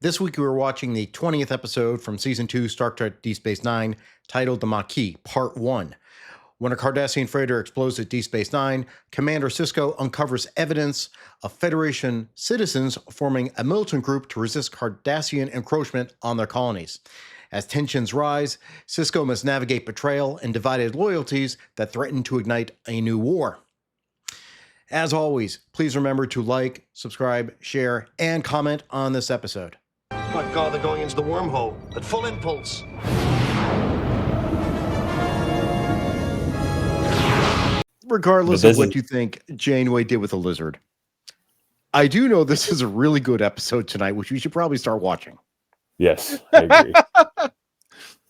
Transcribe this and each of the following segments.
This week we were watching the 20th episode from Season 2 Star Trek Deep Space Nine, titled The Maquis, Part 1. When a Cardassian freighter explodes at Deep Space Nine, Commander Sisko uncovers evidence of Federation citizens forming a militant group to resist Cardassian encroachment on their colonies. As tensions rise, Sisko must navigate betrayal and divided loyalties that threaten to ignite a new war. As always, please remember to like, subscribe, share, and comment on this episode. My God, they're going into the wormhole at full impulse. Regardless of what you think Janeway did with the lizard, I do know this is a really good episode tonight, which we should probably start watching. Yes, I agree.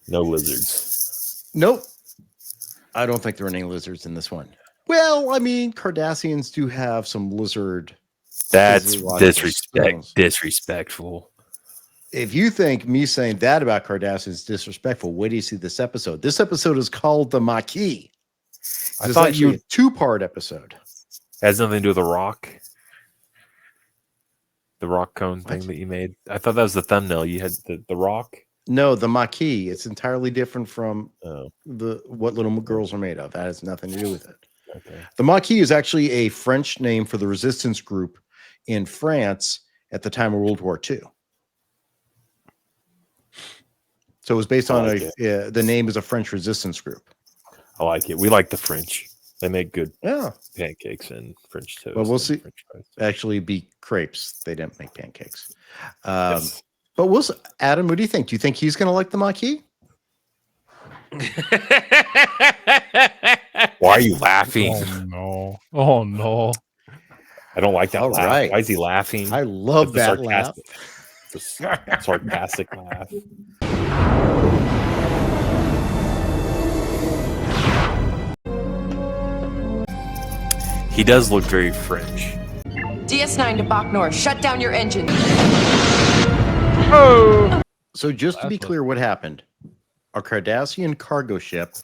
No lizards. Nope. I don't think there are any lizards in this one. Well, I mean, Cardassians do have some lizard. That's disrespectful. If you think me saying that about Cardassians is disrespectful, wait till you see this episode. This episode is called The Maquis. I thought you a two-part episode. Has nothing to do with the rock. The rock cone thing that you made. I thought that was the thumbnail. You had the rock. No, the Maquis. It's entirely different from what little girls are made of. That has nothing to do with it. Okay. The Maquis is actually a French name for the resistance group in France at the time of World War II. So it was based on the name is a French resistance group. I like it. We like the French. They make good pancakes and French toast. Well, we'll see. Actually, be crepes. They didn't make pancakes. Yes. But we'll see. Adam, what do you think? Do you think he's going to like the Maquis? Why are you laughing? Oh no! I don't like that laugh. Right. Why is he laughing? I love that laugh. The sarcastic laugh. He does look very French. DS9 to Bach North. Shut down your engine. Oh! So just to be clear, what happened? A Cardassian cargo ship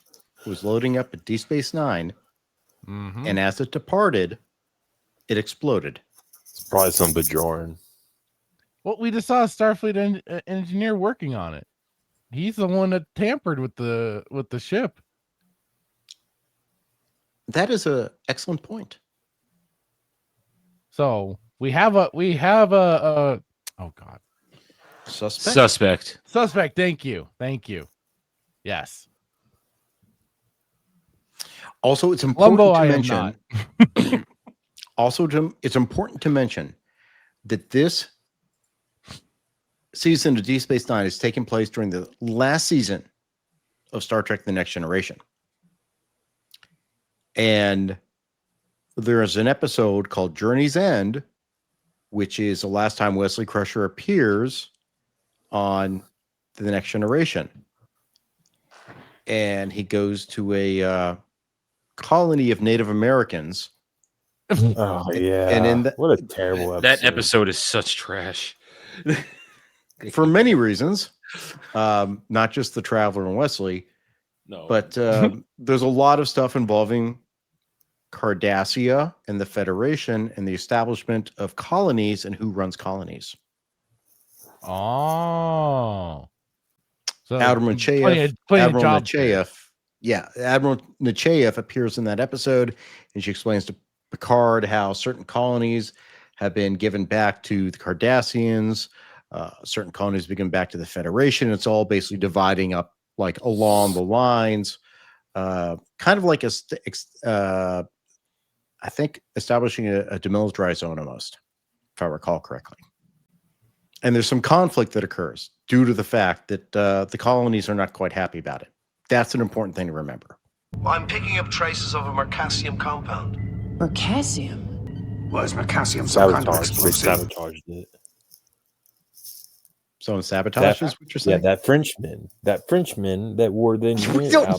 was loading up at Deep Space Nine, and as it departed, it exploded. It's probably some Bajoran. Well, we just saw a Starfleet engineer working on it. He's the one that tampered with the ship. That is an excellent point. So we have a oh god, suspect. Thank you. Yes. Also, it's important to mention. It's important to mention that this season of Deep Space Nine is taking place during the last season of Star Trek: The Next Generation. And there is an episode called Journey's End, which is the last time Wesley Crusher appears on The Next Generation. And he goes to a colony of Native Americans. Oh, yeah. And what a terrible episode. That episode is such trash. For many reasons. Not just the Traveler and Wesley. No. But there's a lot of stuff involving Cardassia and the Federation and the establishment of colonies and who runs colonies. Oh. So Admiral Nechayev. Yeah, Admiral Nechayev appears in that episode, and she explains to Picard how certain colonies have been given back to the Cardassians, certain colonies given back to the Federation. It's all basically dividing up like along the lines, kind of like I think establishing a demilitarized zone almost, if I recall correctly. And there's some conflict that occurs due to the fact that the colonies are not quite happy about it. That's an important thing to remember. I'm picking up traces of a Mercassium compound. Mercassium? Well, is Mercassium some kind of explosive? They sabotaged it. Someone sabotages what you're saying? Yeah, that Frenchman that wore the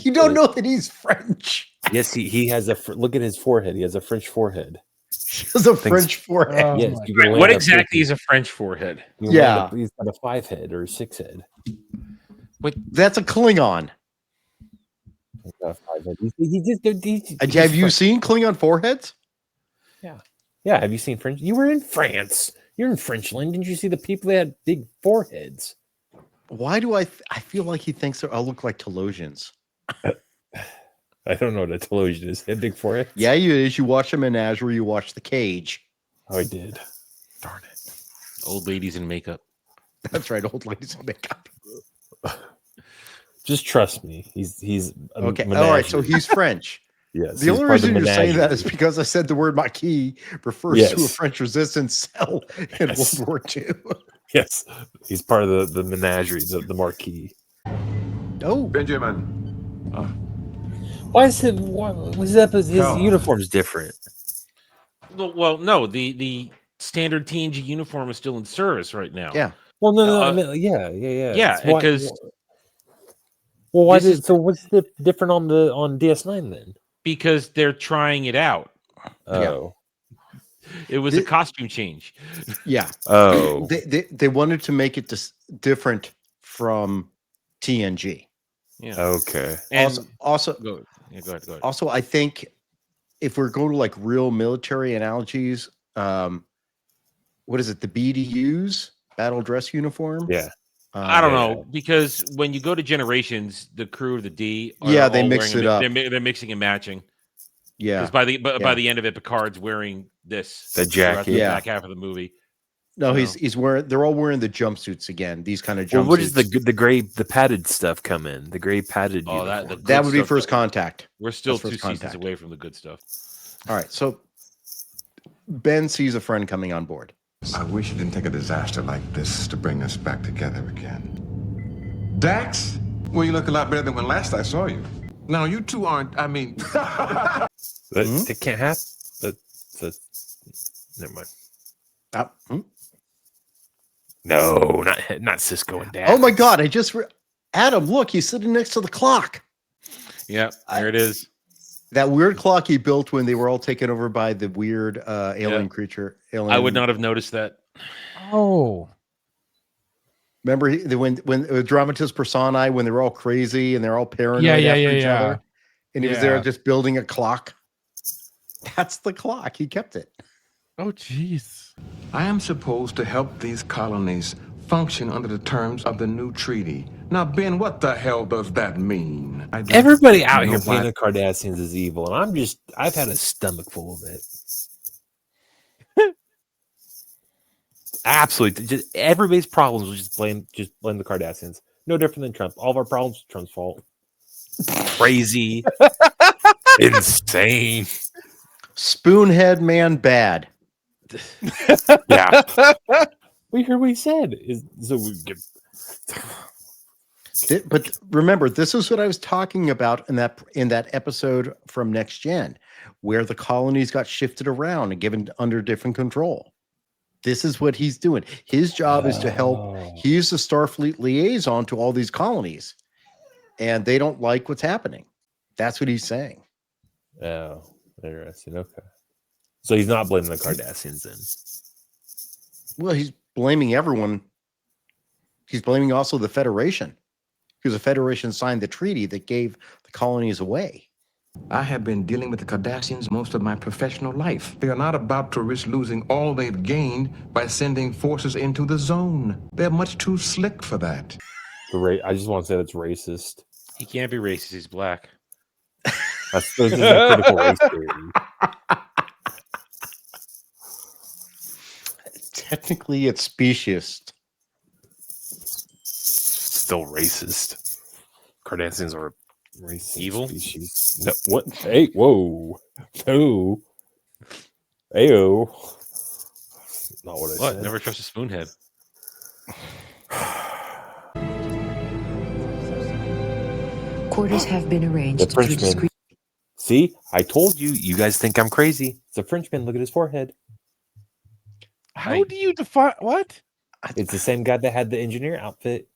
you don't know that he's French. Yes, he has look at his forehead. He has a French forehead. He has a French forehead. Oh, yes. What exactly is a French forehead? He's got a 5 head or a 6 head. Wait, that's a Klingon. He's got a 5 head. Have you seen Klingon foreheads? Yeah. Yeah. Have you seen French? You were in France. You're in Frenchland. Didn't you see the people that had big foreheads? Why do I feel like he thinks I look like Telosians? I don't know what a television is. They have big foreheads? Yeah, you is. You watch a Menagerie, you watch The Cage. Oh, I did. Darn it. Old ladies in makeup. That's right, old ladies in makeup. Just trust me. He's okay. All right, so he's French. Yes. The only reason you're saying that is because I said the word Maquis refers to a French resistance cell in World War II. Yes, he's part of the menagerie, the Maquis. Oh, Benjamin. Why is it? His uniform's different? Well, no, the standard TNG uniform is still in service right now. yeah. Well, no, I mean, yeah. Yeah, because well, why did so? What's the different on DS9 then? Because they're trying it out. Oh, it was a costume change. Yeah. Oh, they wanted to make it different from TNG. Yeah. Okay. And also, go ahead. Also, I think if we're going to like real military analogies, what is it? The BDUs, battle dress uniform. Yeah. I don't know, because when you go to Generations, the crew of the D, they mix it up. They're mixing and matching. Yeah. Because by the end of it, Picard's wearing the jacket. The back half of the movie. No, he's wearing. They're all wearing the jumpsuits again. These kind of jumpsuits. Well, what does the gray padded stuff come in? The gray padded. Oh, that would be First Contact. We're still That's 2 seasons away from the good stuff. All right, so Ben sees a friend coming on board. I wish it didn't take a disaster like this to bring us back together again. Dax? Well, you look a lot better than when last I saw you. Now, you two aren't, I mean... That can't happen. Never mind. No, not Sisko and Dax. Oh my God, Adam, look, he's sitting next to the clock. Yeah, there it is. That weird clock he built when they were all taken over by the weird alien creature. I would not have noticed that. Oh, remember when Dramatis Personae, when they were all crazy and they're all paranoid after each other, and he was there just building a clock. That's the clock. He kept it. Oh, jeez. I am supposed to help these colonies function under the terms of the new treaty. Now, Ben, what the hell does that mean? Everybody out here painting the Cardassians as evil, and I've had a stomach full of it. Absolutely, just everybody's problems was just blame the Cardassians. No different than Trump. All of our problems are Trump's fault. Crazy, insane, spoonhead man, bad. Yeah, we heard what he said. But remember, this is what I was talking about in that episode from Next Gen, where the colonies got shifted around and given under different control. This is what he's doing. His job is to help. He's the Starfleet liaison to all these colonies, and they don't like what's happening. That's what he's saying. Oh, interesting. Okay. So he's not blaming the Cardassians then. Well, he's blaming everyone. He's blaming also the Federation, because the Federation signed the treaty that gave the colonies away. I have been dealing with the Cardassians most of my professional life. They are not about to risk losing all they've gained by sending forces into the zone. They're much too slick for that. I just want to say that's racist. He can't be racist. He's black. That's a critical race theory. Technically, it's speciesist. Still racist. Cardassians are racist evil species. No, what? Hey, whoa, no, ayo. Not what I said. Never trust a spoonhead. Quarters have been arranged. The Frenchman. See, I told you. You guys think I'm crazy. It's a Frenchman. Look at his forehead. How do you define what? It's the same guy that had the engineer outfit.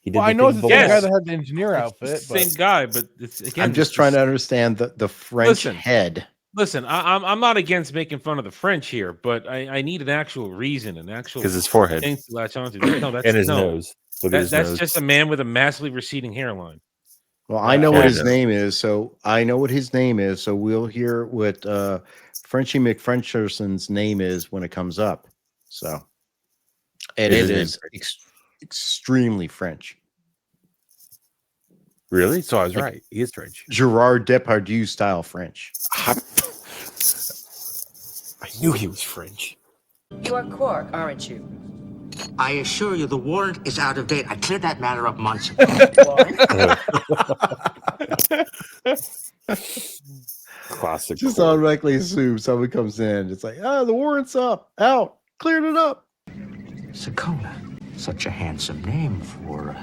He did I know it's the same guy that had the engineer outfit. It's the same guy, but it's, again, I'm just trying to understand the French head. Listen, I'm not against making fun of the French here, but I need an actual reason, because his forehead thing to latch onto. No, that's and his nose. That's just a man with a massively receding hairline. Well, I know what his name is, so So we'll hear what Frenchie McFrencherson's name is when it comes up. So And Is it his is extremely French. Really? So I was Like- right. He is French. Gerard Depardieu style French. I knew he was French. You are Quark, aren't you? I assure you, the warrant is out of date. I cleared that matter up months ago. Classic. Just Quark. automatically assume someone comes in. It's like, the warrant's up. Out. Cleared it up. Sakona, such a handsome name for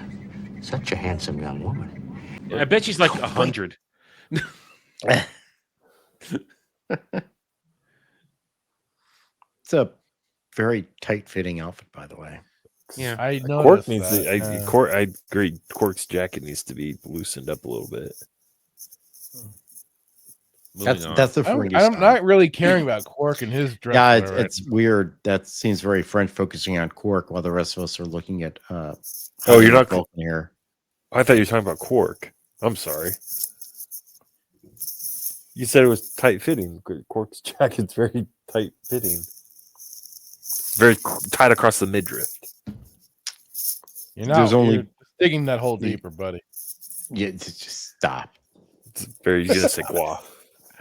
such a handsome young woman. I bet she's like 100. It's a very tight-fitting outfit, by the way. Yeah. I know. Quark needs to. I agree. Quark's jacket needs to be loosened up a little bit. Moving on. That's the I'm Ferengi style. not really caring about Quark and his dress. Yeah, already. it's weird. That seems very French, focusing on Quark, while the rest of us are looking at. Oh, you're not Vulcan here. I thought you were talking about Quark. I'm sorry. You said it was tight fitting. Quark's jacket's very tight fitting. Very tight across the midriff. You're not. There's only- You're digging that hole deeper, buddy. Yeah, just stop. It's very je ne sais quoi.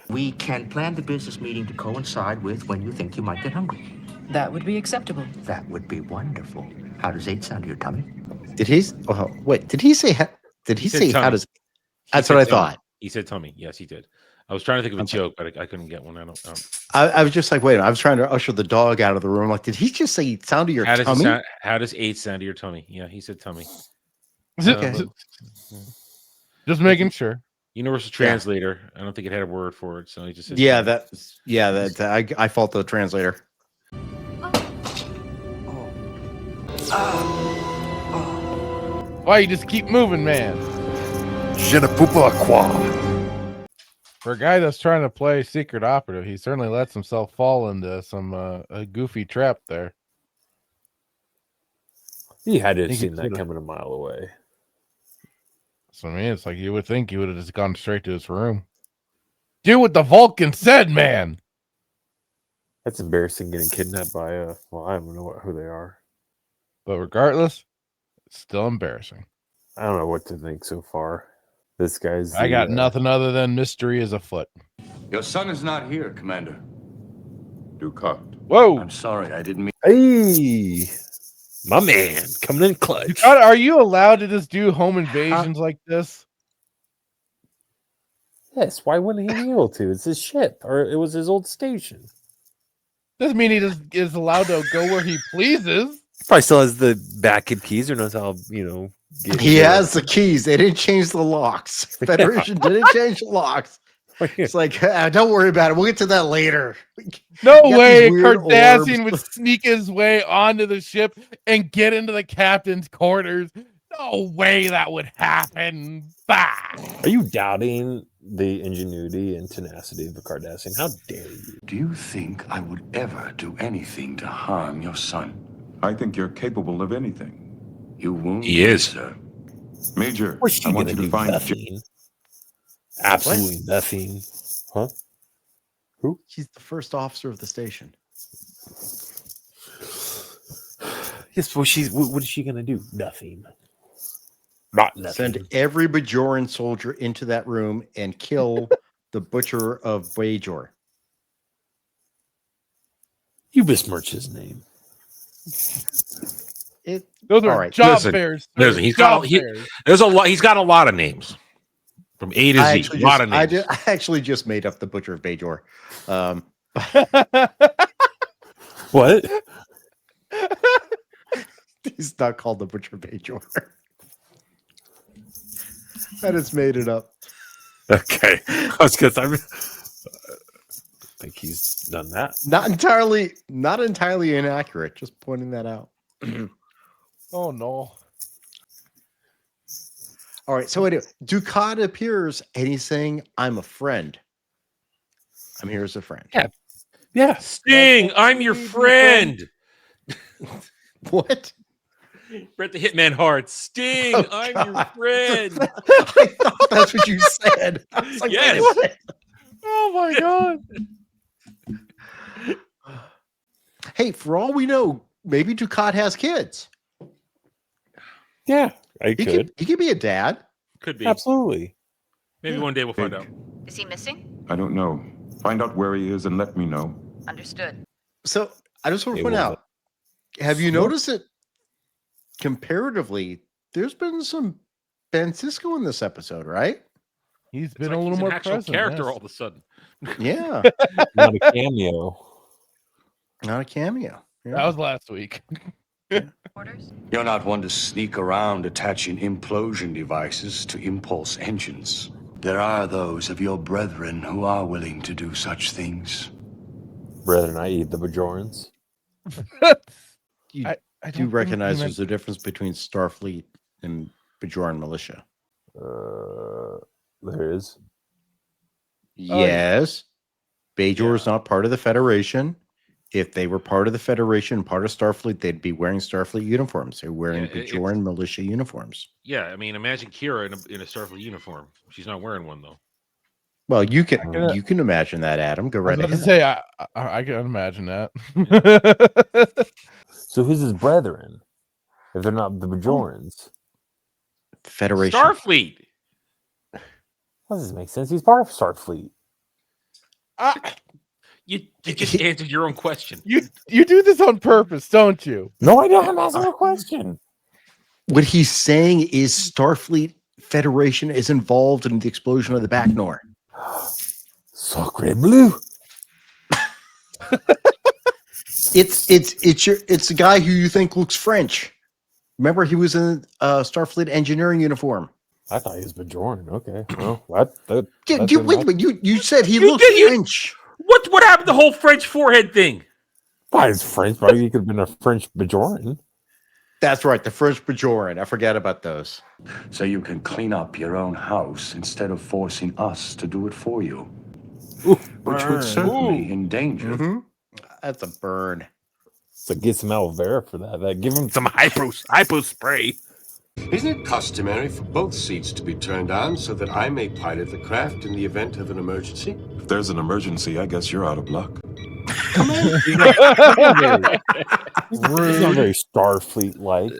We can plan the business meeting to coincide with when you think you might get hungry. That would be acceptable. That would be wonderful. How does 8 sound to your tummy? Did he? Oh, wait. Did he say? Did he said say? How tummy. does? He That's said what I tummy. thought. He said tummy. Yes, he did. I was trying to think of a Okay. joke, but I couldn't get one. I don't know. I was just like, wait. I was trying to usher the dog out of the room. Like, did he just say sound to your How does tummy? how does 8 sound to your tummy? Yeah, he said tummy. Okay. Just making sure. Universal translator. I don't think it had a word for it, so he just said Yeah, tummy. I fault the translator. Why you just keep moving, man? Je ne peux pas quoi. For a guy that's trying to play secret operative, he certainly lets himself fall into some a goofy trap there. He had to have He seen that could've- coming a mile away. So I mean, it's like you would think he would have just gone straight to his room. Do what the Vulcan said, man. That's embarrassing getting kidnapped by well, I don't know who they are. But regardless, it's still embarrassing. I don't know what to think so far. This guy's I got the, nothing other than mystery is afoot. Your son is not here, Commander. Ducat. Whoa! I'm sorry, I didn't mean. Hey, my man, coming in clutch. Are you allowed to just do home invasions like this? Yes, why wouldn't he be able to? It's his ship, or it was his old station. Doesn't mean he just is allowed to go where he pleases. He probably still has the back end keys, or knows how get He into has the keys. They didn't change the locks. Federation didn't change the locks. it. It's like, don't worry about it. We'll get to that later. No You got way a these weird Cardassian orbs. would sneak his way onto the ship and get into the captain's quarters. No way that would happen. Bah! Are you doubting the ingenuity and tenacity of the Cardassian? How dare you? Do you think I would ever do anything to harm your son? I think you're capable of anything. You wound He is. sir. Major, What's she I want gonna you to do? find Nothing. Absolutely nothing. Huh? He's the first officer of the station. Yes. Well, what is she gonna do? Nothing. Not nothing. Send every Bajoran soldier into that room and kill the butcher of Voyager. You besmirch his name. Those are All right, job listen, fairs. listen, he's got- There's a lot. He's got a lot of names from A to I Z. A lot of names. I actually just made up the butcher of Bajor. What? He's not called the butcher of Bajor. I just made it up. Okay. I was gonna say, I think he's done that. Not entirely inaccurate. Just pointing that out. Oh no. All right. So anyway, Ducat appears and he's saying, "I'm a friend. I'm here as a friend." Yeah. Yeah. Sting, I'm your friend. What? Brett the Hitman Hart. Sting, Oh, I'm your God. friend. I thought that's what you said. I was like, Yes. wait a minute. Oh my god. Hey, for all we know, maybe Ducat has kids. Yeah, I He could. he could be a dad. Could be. Absolutely. Maybe one day we'll find out. Is he missing? I don't know. Find out where he is and let me know. Understood. So I just want to It point was out, have you Sure. noticed that comparatively, there's been some Ben Sisko in this episode, right? He's It's been like a little he's more an actual present. character yes. all of a sudden. Yeah, Not a cameo. not a cameo. Yeah. That was last week. Orders? You're not one to sneak around attaching implosion devices to impulse engines. There are those of your brethren who are willing to do such things. Brethren, I eat the Bajorans. You I do don't think recognize he meant- there's a difference between Starfleet and Bajoran militia. There is. Yes, Bajor is not part of the Federation. If they were part of the Federation, part of Starfleet, they'd be wearing Starfleet uniforms. They're wearing Yeah, Bajoran militia uniforms. Yeah, I mean, imagine Kira in a Starfleet uniform. She's not wearing one though. Well, you gonna- can imagine that, Adam. Go I was right about to ahead. say, I can imagine that. So who's his brethren? If they're not the Bajorans. Federation. Starfleet. How does this make sense? He's part of Starfleet. You just answered your own question. You do this on purpose, don't you? No, I don't. I'm asking a question. What he's saying is Starfleet Federation is involved in the explosion of the Back Nor. Sacre bleu. It's the guy who you think looks French. Remember, he was in Starfleet engineering uniform. I thought he was Bajoran. Okay. Well, that Yeah, that's you, in wait my- a minute. You said he You looked did- you- French. What happened to the whole French forehead thing? Why is French? Probably he could have been a French Bajoran. That's right, the French Bajoran. I forget about those. So you can clean up your own house instead of forcing us to do it for you. Which burn. would certainly endanger. Mm-hmm. That's a burn. So get some aloe vera for that. Give him Some hypo spray. Isn't it customary for both seats to be turned on so that I may pilot the craft in the event of an emergency? If there's an emergency, I guess you're out of luck. It's not very Starfleet like.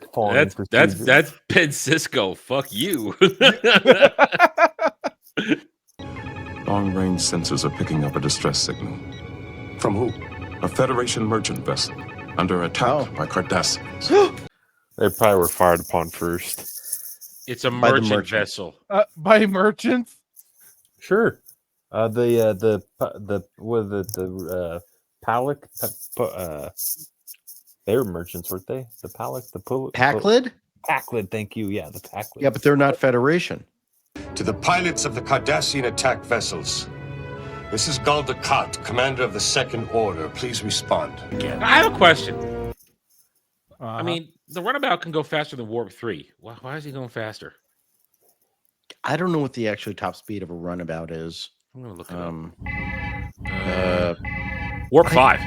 That's Ben Sisko. Fuck you. Long-range sensors are picking up a distress signal. From who? A Federation merchant vessel under attack by Cardassians. They probably were fired upon first. It's a By the merchant merchant. vessel. By merchants? Sure. The Palak. They were merchants, weren't they? The Palak, Packlid? Packlid, thank you. Yeah, the Packlid. Yeah, but they're not Federation. To the pilots of the Cardassian attack vessels. This is Gul Dukat, commander of the Second Order. Please respond. I have a question. I Uh-huh. mean, the runabout can go faster than Warp 3. Why is he going faster? I don't know what the actual top speed of a runabout is. I'm going to look it Uh, Warp 5.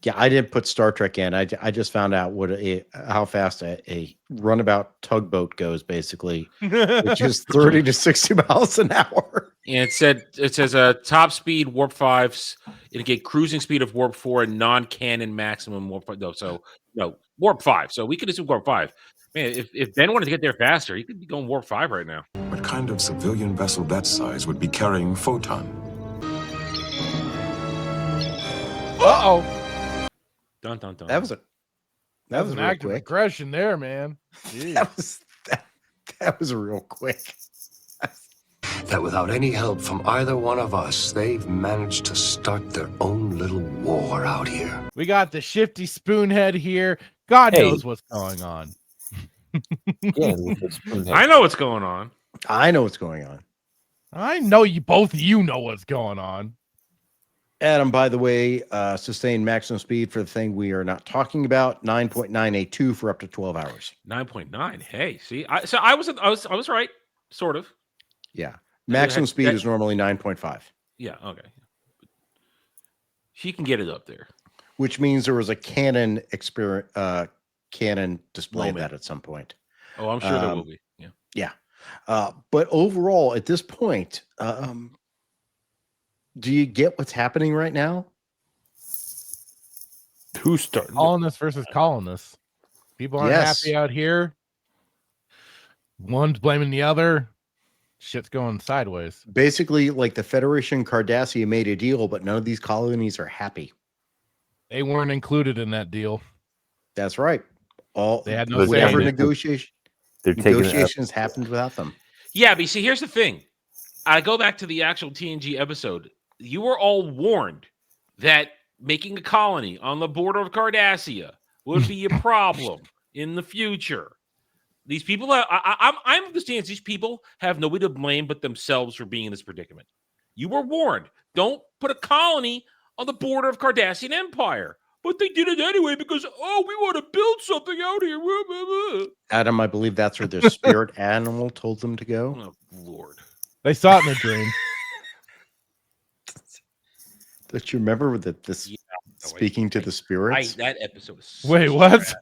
yeah, I didn't put Star Trek in. I just found out how fast a runabout tugboat goes, basically, which is 30 to 60 miles an hour. And it says top speed Warp 5s indicate cruising speed of Warp 4 and non-canon maximum Warp 5. No, Warp 5. So we could assume Warp 5. Man, if Ben wanted to get there faster, he could be going Warp 5 right now. What kind of civilian vessel that size would be carrying Photon? Uh-oh. Dun dun dun. That was An real act of quick. aggression there, man. Jeez. That was real quick. That without any help from either one of us, they've managed to start their own little war out here. We got the shifty spoonhead here. God Hey. knows what's going on. Again, with the spoonhead. I know what's going on. I know what's going on. I know you both of you know what's going on. Adam, by the way, sustained maximum speed for the thing we are not talking about, 9.982 for up to 12 hours. 9.9. Hey, see, I was right, sort of. Yeah. Maximum speed that- is normally 9.5, Yeah, okay. She can get it up there. which means there was a Canon Canon display of Moment. that at some point. Oh, I'm sure there will be. Yeah. Yeah. But overall, at this point, do you get what's happening right now? Who started? Colonists versus colonists. People aren't Yes. happy out here. One's blaming the other. Shit's going sideways. Basically, like the Federation Cardassia made a deal, but none of these colonies are happy. They weren't included in that deal. That's right. All They had no say whatever in it. They're taking negotiations happened without them. Yeah, but you see, here's the thing. I go back to the actual TNG episode. You were all warned that making a colony on the border of Cardassia would be a problem in the future. These people, I'm of the stance these people have nobody to blame but themselves for being in this predicament. You were warned. Don't put a colony on the border of Cardassian Empire. But they did it anyway because, we want to build something out here. Adam, I believe that's where their spirit animal told them to go. Oh, Lord. They saw it in a dream. Don't you remember that this speaking to the spirits? That episode is Wait, what?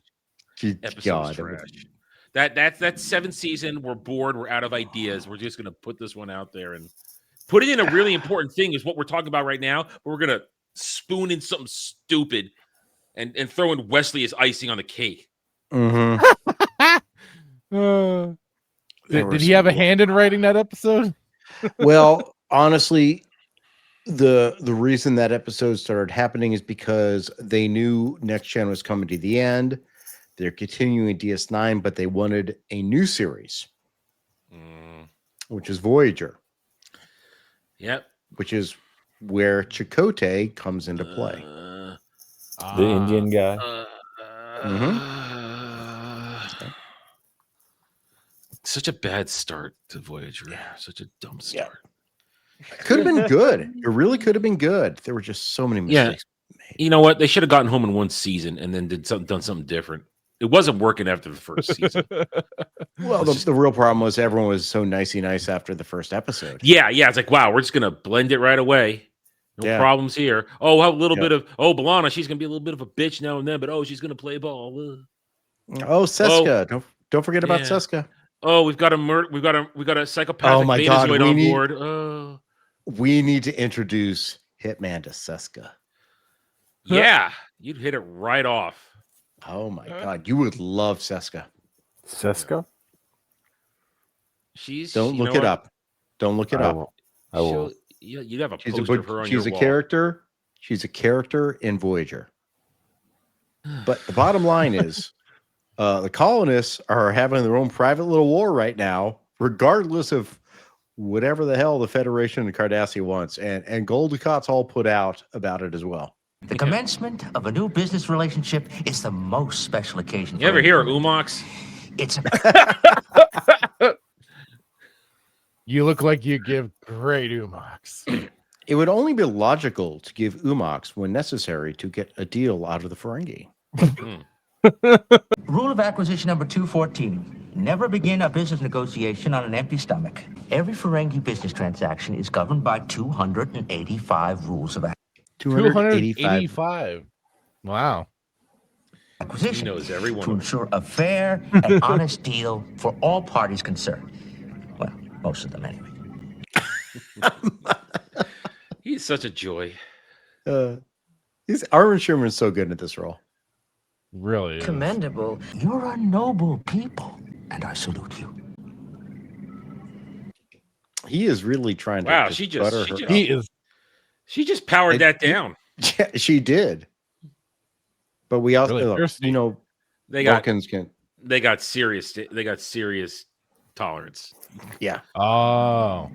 God, trash. That's seventh season. We're bored. We're out of ideas. We're just gonna put this one out there and put it in a really important thing. Is what we're talking about right now. But we're gonna spoon in something stupid and throw in Wesley as icing on the cake. Mm-hmm. Did he have a hand in writing that episode? Well, honestly, the reason that episode started happening is because they knew Next Gen was coming to the end. They're continuing DS9, but they wanted a new series, which is Voyager. Yep. Which is where Chakotay comes into play. The Indian guy. Such a bad start to Voyager. Such a dumb start. Could have been good. It really could have been good. There were just so many mistakes. You know what? They should have gotten home in one season and then done something different. It wasn't working after the first season. Well, the real problem was everyone was so nicey nice after the first episode. Yeah. It's like, wow, we're just gonna blend it right away. No problems here. Oh, a little bit of B'Elanna, she's gonna be a little bit of a bitch now and then, but she's gonna play ball. Oh, Sisko. Don't forget about Sisko. Oh, we've got a psychopathic Betazoid on board. We need to introduce Hitman to Sisko. Yeah, you'd hit it right off. Oh my God, you would love Sisko. Sisko? Don't look it up. Don't look it up. I will. You'd have a poster of her on your wall. Character. She's a character in Voyager. But the bottom line is, the colonists are having their own private little war right now, regardless of whatever the hell the Federation and Cardassia wants, and Gul Dukat's all put out about it as well. The commencement of a new business relationship is the most special occasion. You ever hear of Umox? It's You look like you give great Umox. It would only be logical to give Umox when necessary to get a deal out of the Ferengi. Rule of acquisition number 214. Never begin a business negotiation on an empty stomach. Every Ferengi business transaction is governed by 285 rules of 285. Wow. acquisition. He knows everyone. To ensure a fair and honest deal for all parties concerned. Well, most of them anyway. He's such a joy. Armin Sherman's so good at this role. Really is. Commendable. You're a noble people, and I salute you. He is really trying to. Wow, she just She just powered that down. Yeah, she did. But we also, really they got Vulcans can. They got serious tolerance. Yeah. Oh.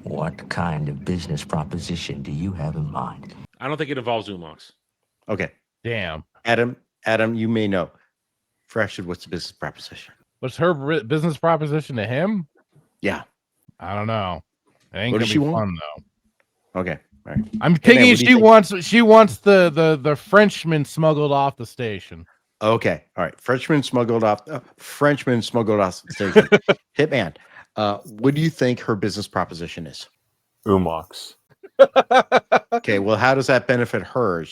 What kind of business proposition do you have in mind? I don't think it involves Umox. Okay. Damn. Adam, you may know. Fresh, what's the business proposition? What's her business proposition to him? Yeah. I don't know. It ain't What gonna does she be want? fun though. Okay. All right. I'm thinking she wants the Frenchman smuggled off the station. Okay. All right. Frenchman smuggled off the station. Hitman. What do you think her business proposition is? Umox. Okay. Well, how does that benefit her?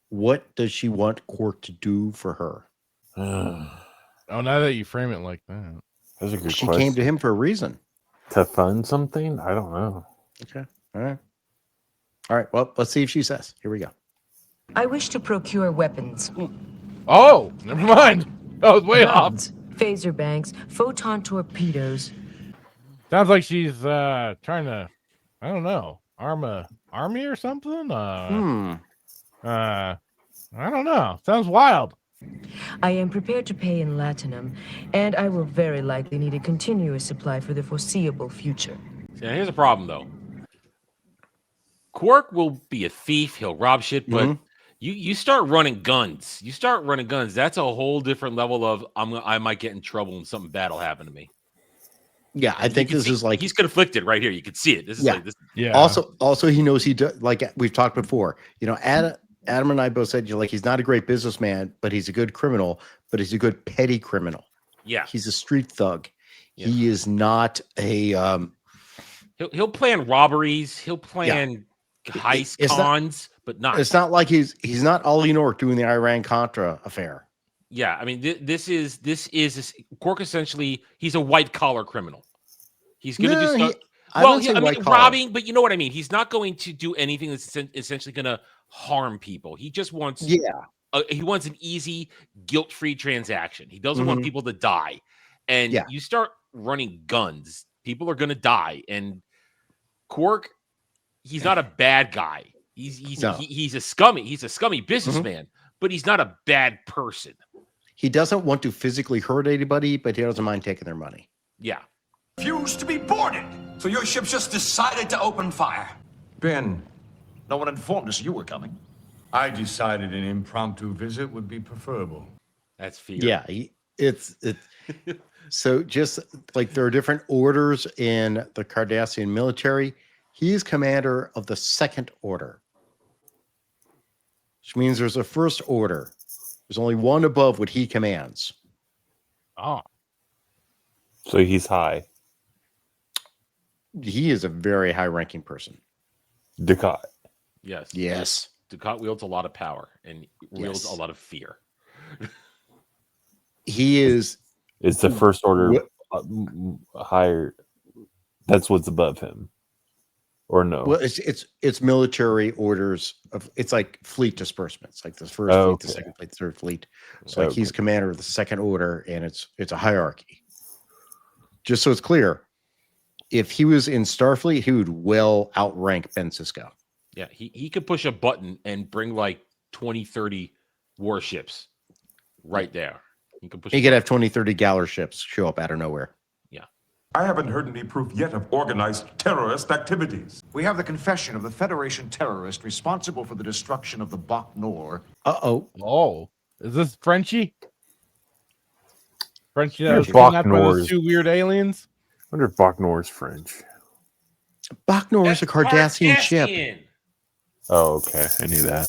What does she want Quark to do for her? Oh, now that you frame it like that. That's a good She question. came to him for a reason. To fund something? I don't know. Okay. All right. Well, let's see if she says. Here we go. I wish to procure weapons. Oh, never mind. I was way off. Guns, phaser banks, photon torpedoes. Sounds like she's trying to, I don't know, arm a army or something. I don't know. Sounds wild. I am prepared to pay in latinum, and I will very likely need a continuous supply for the foreseeable future. Now, here's a problem, though. Quark will be a thief. He'll rob shit, but you start running guns. You start running guns. That's a whole different level of I might get in trouble and something bad will happen to me. Yeah, I think this is like he's conflicted right here. You can see it. This is like this. Yeah. Also, he knows he does. Like we've talked before. You know, Adam and I both said, you know, like he's not a great businessman, but he's a good criminal. But he's a good petty criminal. Yeah, he's a street thug. Yeah. He is not a. He'll plan robberies. He'll plan heist cons, but not. It's not like he's not Ollie Nork doing the Iran-Contra affair. Yeah, I mean, this is Quark. Essentially, he's a white collar criminal. He's going to do stuff. I mean, robbing, but you know what I mean. He's not going to do anything that's essentially going to harm people. He just wants, he wants an easy, guilt-free transaction. He doesn't want people to die. And you start running guns, people are going to die. And Quark, he's not a bad guy. He's a scummy businessman, but he's not a bad person. He doesn't want to physically hurt anybody, but he doesn't mind taking their money. Yeah. Refused to be boarded. So your ship just decided to open fire. Ben, No one informed us you were coming. I decided an impromptu visit would be preferable. That's fear. Yeah, it's so just like there are different orders in the Cardassian military. He is commander of the second order, which means there's a first order. There's only one above what he commands. Oh. So he's high. He is a very high-ranking person. Ducat. Yes. Ducat wields a lot of power and wields a lot of fear. He is. It's the first order higher. That's what's above him. Or no? Well, it's military orders of. It's like fleet disbursements, like the first fleet, the second fleet, the third fleet. So like he's commander of the second order, and it's a hierarchy. Just so it's clear, if he was in Starfleet, he would well outrank Ben Sisko. Yeah, he could push a button and bring like 20, 30 warships right there. He could have 20, 30 Galler ships show up out of nowhere. Yeah. I haven't heard any proof yet of organized terrorist activities. We have the confession of the Federation terrorist responsible for the destruction of the Bok Nor. Oh, is this Frenchie? Frenchie that was Bok kidnapped by those two weird aliens? I wonder if Bok Nor is French. Bok Nor is a Cardassian ship. Oh, okay. I knew that.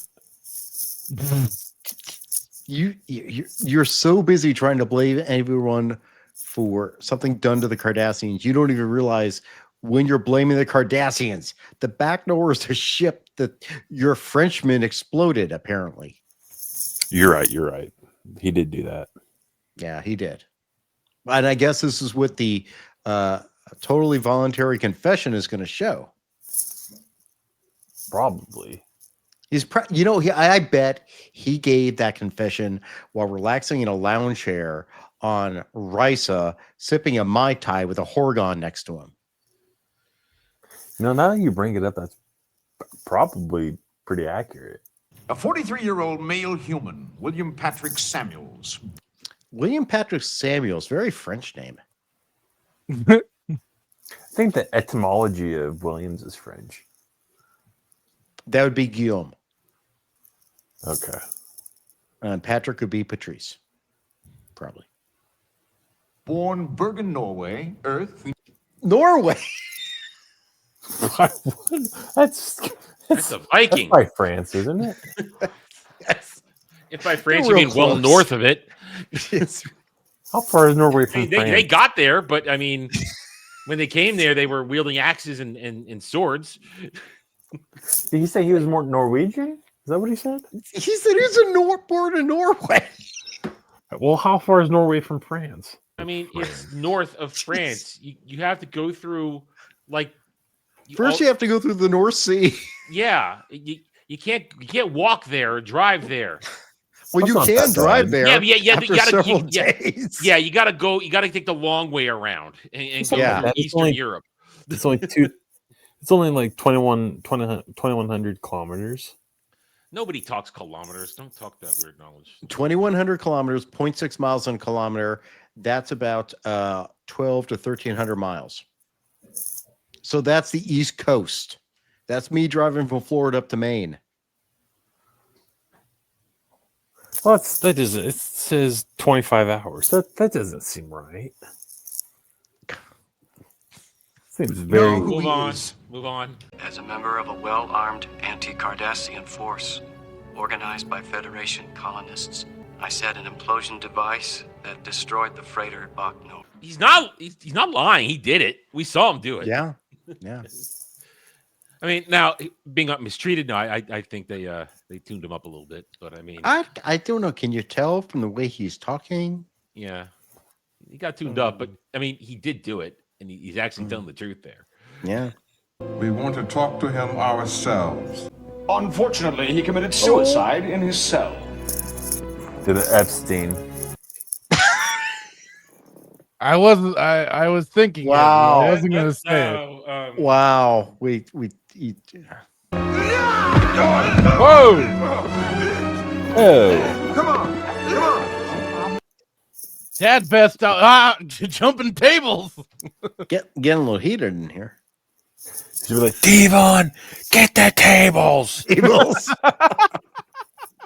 You're so busy trying to blame everyone for something done to the Cardassians, you don't even realize when you're blaming the Cardassians. The Bok Nor is a ship that your Frenchman exploded, apparently. You're right. He did do that. Yeah, he did. And I guess this is what the totally voluntary confession is going to show. Probably. I bet he gave that confession while relaxing in a lounge chair on Risa, sipping a Mai Tai with a Horgon next to him. Now that you bring it up, that's probably pretty accurate. A 43-year-old male human, William Patrick Samuels. William Patrick Samuels, very French name. I think the etymology of Williams is French. That would be Guillaume. Okay. And Patrick would be Patrice. Probably. Born Bergen, Norway, Earth. Norway? That's a Viking. That's by France, isn't it? If by France you mean well north of it. How far is Norway from France? They got there, but I mean, when they came there, they were wielding axes and swords. Did he say he was more Norwegian? Is that what he said? He said he's born in Norway. Well, how far is Norway from France? I mean, it's north of France. You have to go through, like... First, you have to go through the North Sea. Yeah. You You can't walk there or drive there. Well, you can drive there. Yeah. After several days. Yeah, you gotta go. You gotta take the long way around and go through Eastern Europe. It's only It's only like 2,100 kilometers. Nobody talks kilometers. Don't talk that weird knowledge. 2,100 kilometers, 0.6 miles on a kilometer. That's about 12 to 1,300 miles. So that's the East Coast. That's me driving from Florida up to Maine. Well, it says 25 hours. That doesn't seem right. Seems very. Move on. As a member of a well-armed anti-Cardassian force organized by Federation colonists, I set an implosion device that destroyed the freighter Bachno. He's not lying. He did it. We saw him do it. Yeah. I mean, now being mistreated. No, I think they tuned him up a little bit. But I mean, I don't know. Can you tell from the way he's talking? Yeah, he got tuned up. But I mean, he did do it, and he's actually telling the truth there. Yeah. We want to talk to him ourselves. Unfortunately, he committed suicide in his cell. To the Epstein. I was thinking. Wow. I wasn't gonna say it. Wow. Whoa! Oh. Come on. Dad best out jumping tables. Getting a little heated in here. She'd be like, Devon, get the tables. Tables.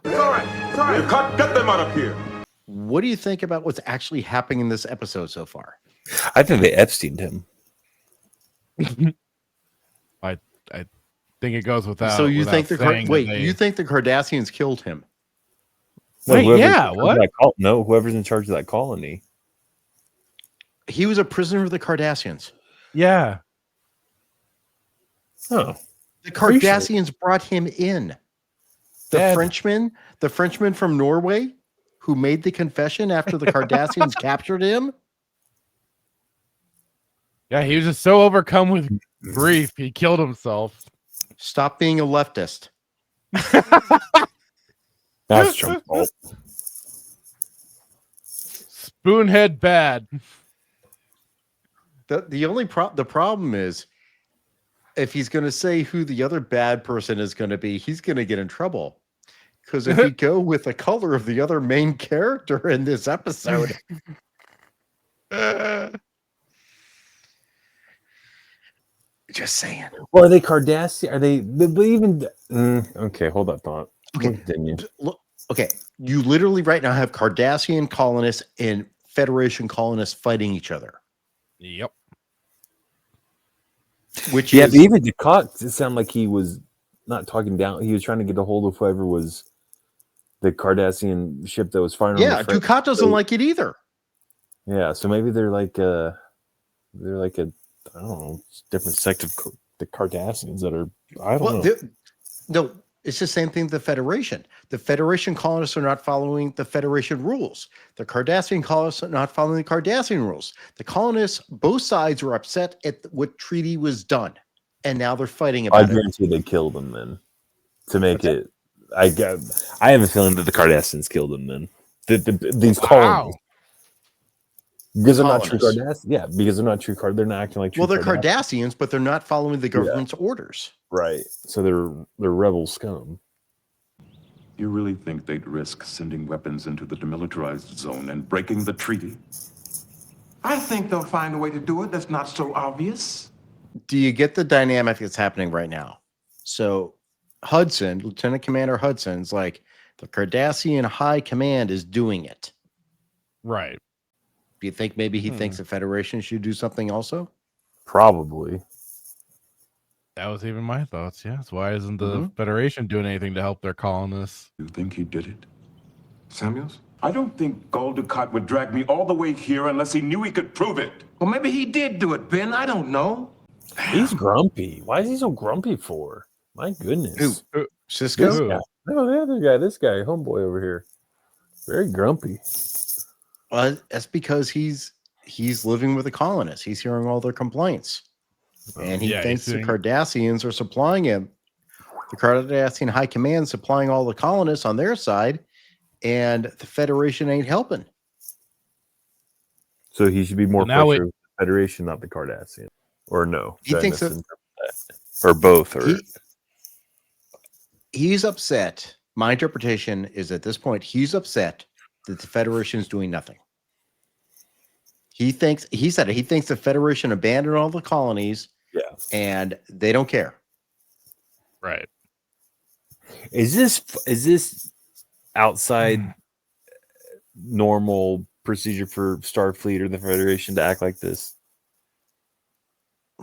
It's all right. Get them out of here. What do you think about what's actually happening in this episode so far? I think they Epsteined him. I think it goes without. So you without think saying you think the Cardassians killed him? Wait, yeah, what? No, whoever's in charge of that colony. He was a prisoner of the Cardassians. Yeah. Oh. The Cardassians brought him in. The Frenchman from Norway who made the confession after the Cardassians captured him. Yeah, he was just so overcome with grief, he killed himself. Stop being a leftist. That's Trump's fault. Spoonhead bad. The problem is, if he's going to say who the other bad person is going to be, he's going to get in trouble. Because if you go with the color of the other main character in this episode, just saying. Well, are they Cardassian? Are they even? Okay, hold that thought. Okay, Continue. okay. You literally right now have Cardassian colonists and Federation colonists fighting each other. Yep. Which yeah, is, but even Ducat, it sounded like he was not talking down. He was trying to get a hold of whoever was the Cardassian ship that was firing. Yeah, Ducat doesn't like it either. Yeah, so maybe they're like a I don't know, different sect of the Cardassians that are I don't know. No, it's the same thing with the Federation. The Federation colonists are not following the Federation rules. The Cardassian colonists are not following the Cardassian rules. The colonists, both sides were upset at what treaty was done, and now they're fighting about it. I guarantee they killed him then to make it. I have a feeling that the Cardassians killed him then. These colonists. Because they're not true Cardassians. Yeah, because they're not true They're not acting like true they're Cardassians, but they're not following the government's orders. Right. So they're rebel scum. You really think they'd risk sending weapons into the demilitarized zone and breaking the treaty? I think they'll find a way to do it that's not so obvious. Do you get the dynamic that's happening right now? So Hudson, Lieutenant Commander Hudson's like, the Cardassian High Command is doing it. Right. Do you think maybe he thinks the Federation should do something also? Probably. That was even my thoughts. Yes. Why isn't the Federation doing anything to help their colonists? You think he did it? Samuels? I don't think Gul Dukat would drag me all the way here unless he knew he could prove it. Well, maybe he did do it, Ben. I don't know. He's grumpy. Why is he so grumpy for? My goodness. Who? Sisko? No, the other guy. This guy, homeboy over here. Very grumpy. That's because he's living with the colonists. He's hearing all their complaints. And he thinks the Cardassians are supplying him The Cardassian High Command supplying all the colonists on their side, and the Federation ain't helping. So he should be more now pressure of the Federation, not the Cardassian. Or no? He thinks that, or both. Or he's upset. My interpretation is at this point, he's upset that the Federation is doing nothing. He thinks the Federation abandoned all the colonies. Yeah. And they don't care. Right. Is this outside normal procedure for Starfleet or the Federation to act like this?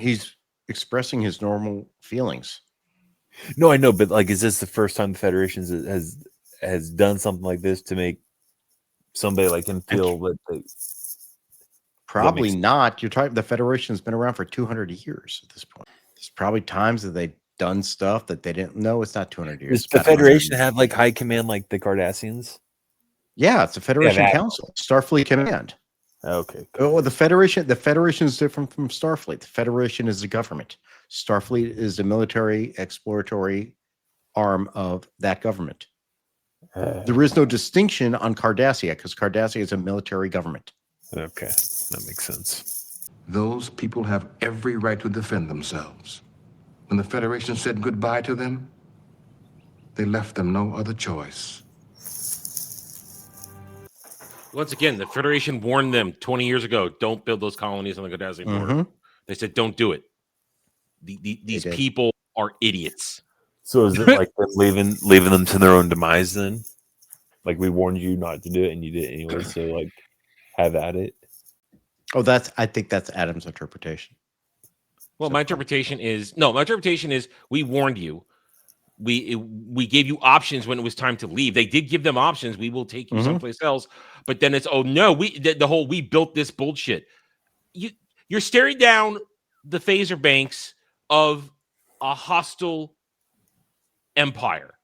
He's expressing his normal feelings. No, I know, but like, is this the first time the Federation has done something like this to make somebody like him feel that they... Probably not. You're talking. The Federation's been around for 200 years at this point. There's probably times that they've done stuff that they didn't know. It's not 200 years. Does the Federation have like high command like the Cardassians? Yeah, it's the Federation Council, Starfleet Command. Okay. Oh, the Federation is different from Starfleet. The Federation is the government. Starfleet is the military exploratory arm of that government. There is no distinction on Cardassia because Cardassia is a military government. Okay, that makes sense. Those people have every right to defend themselves. When the Federation said goodbye to them, they left them no other choice. Once again, the Federation warned them 20 years ago, don't build those colonies on the Cardassian border. They said, don't do it. These people are idiots. So is it like leaving them to their own demise then? Like we warned you not to do it and you did it anyway, so like have at it. Oh, I think that's Adam's interpretation. Well, my interpretation is we warned you. We gave you options when it was time to leave. They did give them options. We will take you someplace else. But then it's, oh no, we built this bullshit. You're staring down the phaser banks of a hostile empire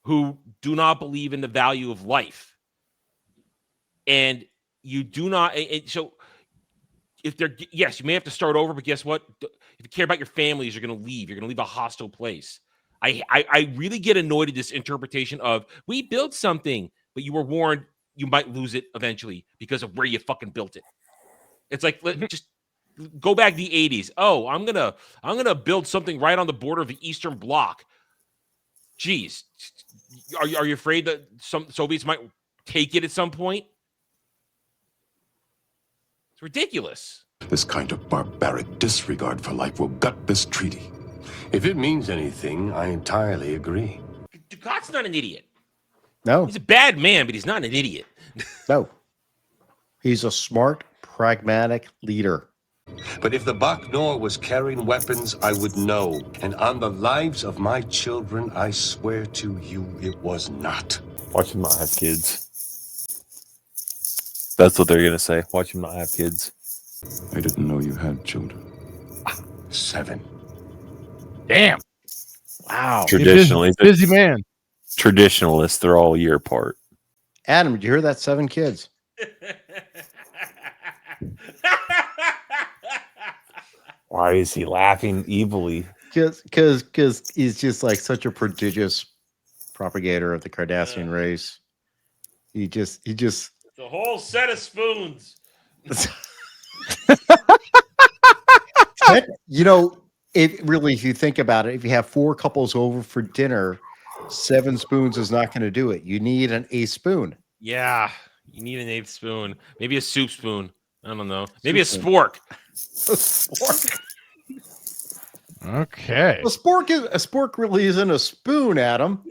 who do not believe in the value of life. And you do not, so if they're, yes, you may have to start over, but guess what? If you care about your families, you're going to leave. You're going to leave a hostile place. I really get annoyed at this interpretation of we built something, but you were warned you might lose it eventually because of where you fucking built it. It's like, just go back to the 80s. Oh, I'm gonna build something right on the border of the Eastern Bloc. Jeez, are you afraid that some Soviets might take it at some point? It's ridiculous. This kind of barbaric disregard for life will gut this treaty. If it means anything, I entirely agree. Ducat's not an idiot. No. He's a bad man, but he's not an idiot. No. He's a smart, pragmatic leader. But if the Bach Nor was carrying weapons, I would know. And on the lives of my children, I swear to you, it was not. Watch him not have kids. That's what they're going to say. Watch him not have kids. I didn't know you had children. 7. Damn. Wow. Traditionally, busy man. Traditionalists, they're all a year apart. Adam, did you hear that? 7 kids. Why is he laughing evilly? Because he's just like such a prodigious propagator of the Cardassian race. He just It's a whole set of spoons. It really, if you think about it, if you have 4 couples over for dinner, 7 spoons is not going to do it. You need an 8th spoon. Yeah, you need an 8th spoon. Maybe a soup spoon. I don't know. Maybe a spork. A spork. Okay. A spork really isn't a spoon, Adam.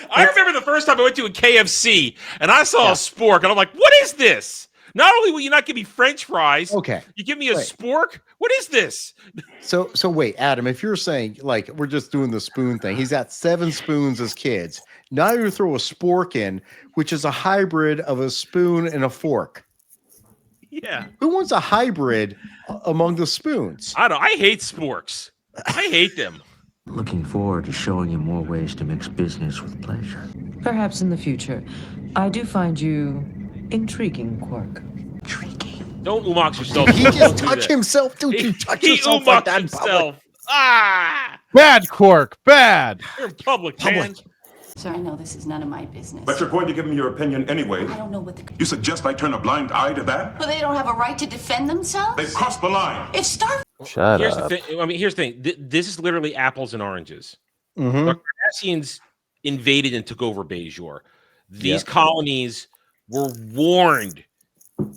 I remember the first time I went to a KFC and I saw a spork and I'm like, what is this? Not only will you not give me French fries, okay, you give me a spork? What is this? So wait, Adam, if you're saying like we're just doing the spoon thing, he's got 7 spoons as kids. Now you throw a spork in, which is a hybrid of a spoon and a fork. Yeah. Who wants a hybrid among the spoons? I hate sporks. I hate them. Looking forward to showing you more ways to mix business with pleasure. Perhaps in the future. I do find you intriguing, Quark. Don't umox yourself. He just touch himself. Don't you touch yourself like that? Himself. Ah! Bad, Quark. Bad. You're in public, man. Sir, I know this is none of my business. But you're going to give me your opinion anyway. I don't know what the... You suggest I turn a blind eye to that? But they don't have a right to defend themselves? They've crossed the line. If Star... Shut here's up. The thing. I mean, here's the thing. This is literally apples and oranges. Mm-hmm. The Cardassians invaded and took over Bajor. These colonies were warned,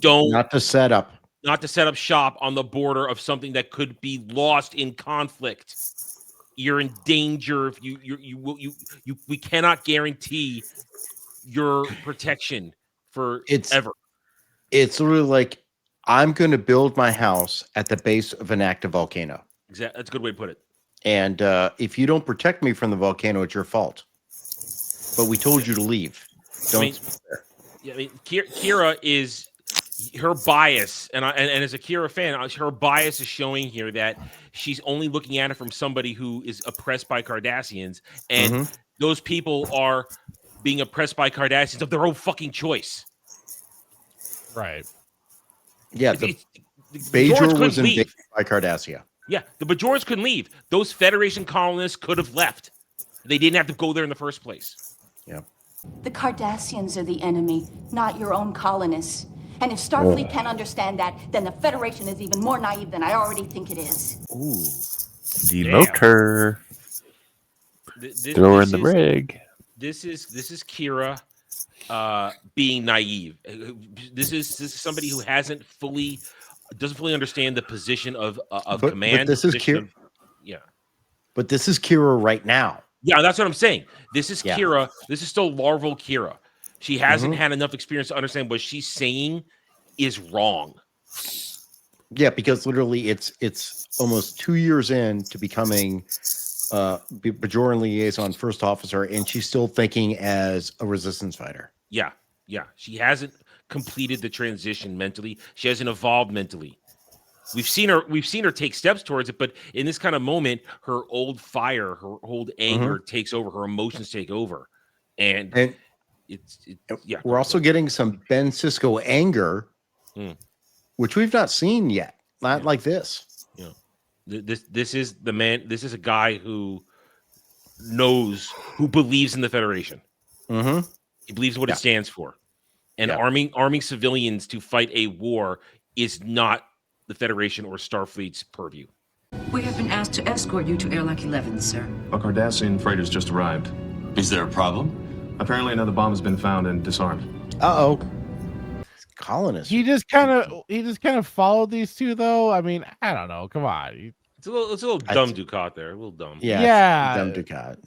not to set up shop on the border of something that could be lost in conflict. You're in danger if we cannot guarantee your protection for ever. It's literally like, I'm going to build my house at the base of an active volcano. Exactly. That's a good way to put it. And if you don't protect me from the volcano, it's your fault. But we told you to leave. Don't. I mean, Kira is her bias, and as a Kira fan, her bias is showing here that she's only looking at it from somebody who is oppressed by Cardassians, and those people are being oppressed by Cardassians of their own fucking choice. Right. Yeah, the Bajor was invaded by Cardassia. Yeah, the Bajors couldn't leave. Those Federation colonists could have left. They didn't have to go there in the first place. Yeah. The Cardassians are the enemy, not your own colonists. And if Starfleet can't understand that, then the Federation is even more naive than I already think it is. Ooh. Demote her. Throw her in the rig. This is Kira being naive. This is somebody who doesn't fully understand the position of command. But this is Kira. But this is Kira right now. Yeah, that's what I'm saying. This is Kira. This is still larval Kira. She hasn't had enough experience to understand what she's saying is wrong. Yeah, because literally it's almost 2 years in to becoming Bajoran liaison first officer, and she's still thinking as a resistance fighter. Yeah. She hasn't completed the transition mentally. She hasn't evolved mentally. We've seen her take steps towards it, but in this kind of moment, her old fire, her old anger takes over, her emotions take over. And we're also getting some Ben Sisko anger, which we've not seen yet. Not like this. Yeah. This is the man. This is a guy who believes in the Federation. He believes what it stands for. And arming civilians to fight a war is not the Federation or Starfleet's purview. We have been asked to escort you to Airlock 11, sir. A Cardassian freighter's just arrived. Is there a problem? Apparently another bomb has been found and disarmed. Uh-oh. Colonists. He just kind of followed these two, though. I mean, I don't know. Come on. It's a little dumb Ducat there. A little dumb. Yeah. Dumb Ducat.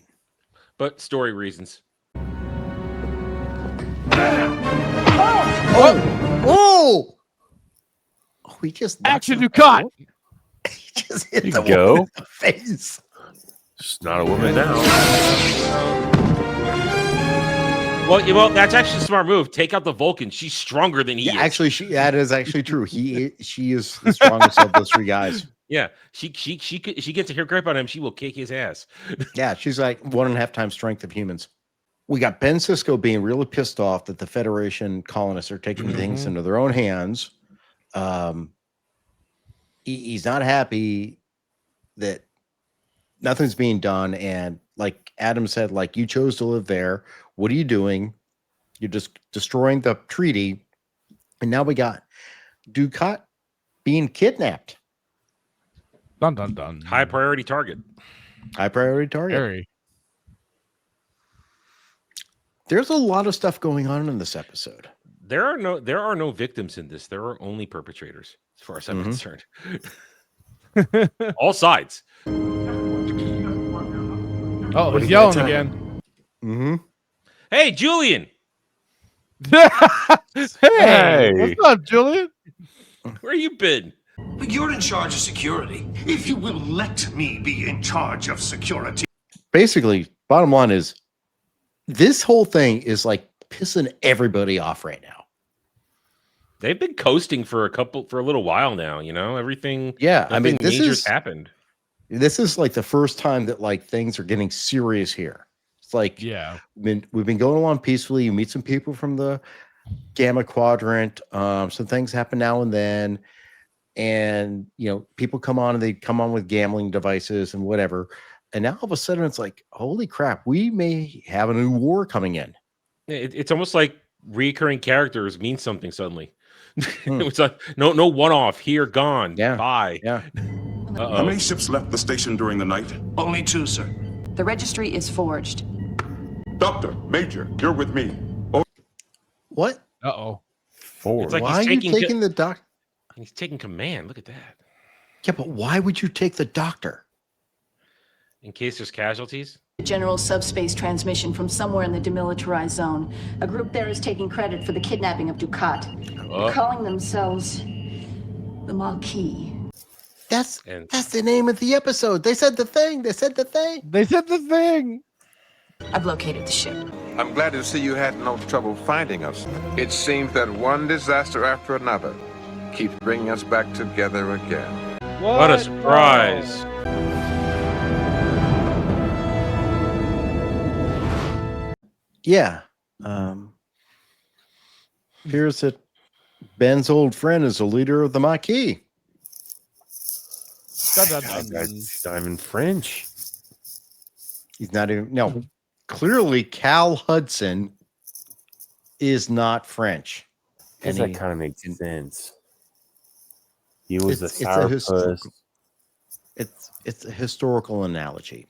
But story reasons. Oh! We just action Ducat. He just hit the woman in the face. She's not a woman now. Well, that's actually a smart move. Take out the Vulcan. She's stronger than he is. Actually, that is actually true. She is the strongest of those three guys. Yeah, she gets a haircut on him. She will kick his ass. Yeah, she's like 1.5 times strength of humans. We got Ben Sisko being really pissed off that the Federation colonists are taking things into their own hands. He's not happy that nothing's being done, and like Adam said, like, you chose to live there. What are you doing? You're just destroying the treaty, and now we got Ducat being kidnapped. Dun dun dun. High priority target. High priority target. Very. There's a lot of stuff going on in this episode. There are no victims in this. There are only perpetrators, as far as I'm concerned. All sides. Oh, he's yelling again. Hey, Julian. Hey, what's up, Julian? Where you been? You're in charge of security. If you will let me be in charge of security. Basically, bottom line is, this whole thing is like pissing everybody off right now. They've been coasting for a little while now. You know, everything. Yeah, I mean, this major's is happened. This is like the first time that like things are getting serious here. It's like, we've been going along peacefully. You meet some people from the Gamma Quadrant. Some things happen now and then, and people come on and they come on with gambling devices and whatever. And now all of a sudden it's like, holy crap, we may have a new war coming in. It's almost like recurring characters mean something suddenly. It's like no one-off here, gone. Yeah. Bye. Yeah. How many ships left the station during the night? Only 2, sir. The registry is forged. Doctor, Major, you're with me. What? Uh-oh. Four. It's like Why are you taking the doc? He's taking command. Look at that. Yeah, but why would you take the doctor? In case there's casualties. General subspace transmission from somewhere in the demilitarized zone. A group there is taking credit for the kidnapping of Ducat. Oh. They're calling themselves the Maquis. That's the name of the episode. They said the thing. I've located the ship. I'm glad to see you had no trouble finding us. It seems that one disaster after another keeps bringing us back together again. What a surprise. Yeah. Here's that Ben's old friend is the leader of the Maquis. He's not even French. He's not even. No, clearly Cal Hudson is not French. Because that kind of makes sense. He was the sourpuss. It's a historical analogy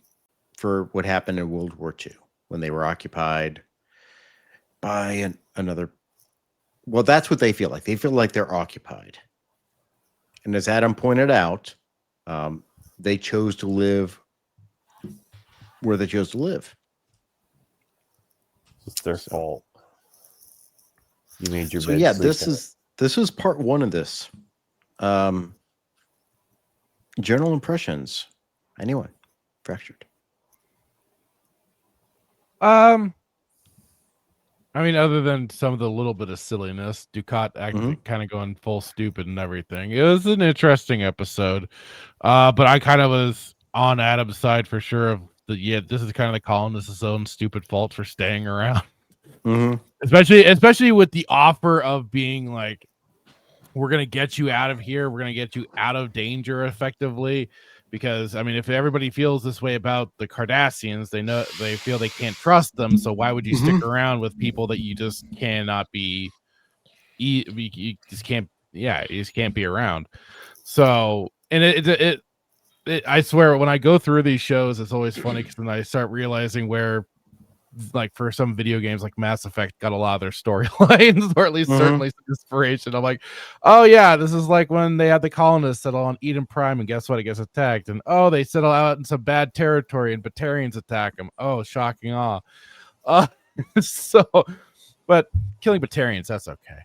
for what happened in World War II when they were occupied by another. Well, that's what they feel like. They feel like they're occupied. And as Adam pointed out, they chose to live where they chose to live. It's their fault. You made your So bed. yeah, sleep this is part one of this. General impressions. Anyone? Fractured. I mean, other than some of the little bit of silliness, Ducat actually kind of going full stupid and everything. It was an interesting episode. But I kind of was on Adam's side for sure of this is kind of the colonists' own stupid fault for staying around. Especially with the offer of being like, we're gonna get you out of here, we're gonna get you out of danger effectively. Because I mean, if everybody feels this way about the Cardassians, they feel they can't trust them. So why would you stick around with people that you just cannot be? You just can't. Yeah, you just can't be around. So, and it I swear, when I go through these shows, it's always funny because then I start realizing where, like, for some video games like Mass Effect got a lot of their storylines, or at least certainly some inspiration. I'm like, oh yeah, this is like when they had the colonists settle on Eden Prime, and guess what? It gets attacked, and oh, they settle out in some bad territory, and Batarians attack them. Oh, shocking awe. So, but killing Batarians, that's okay.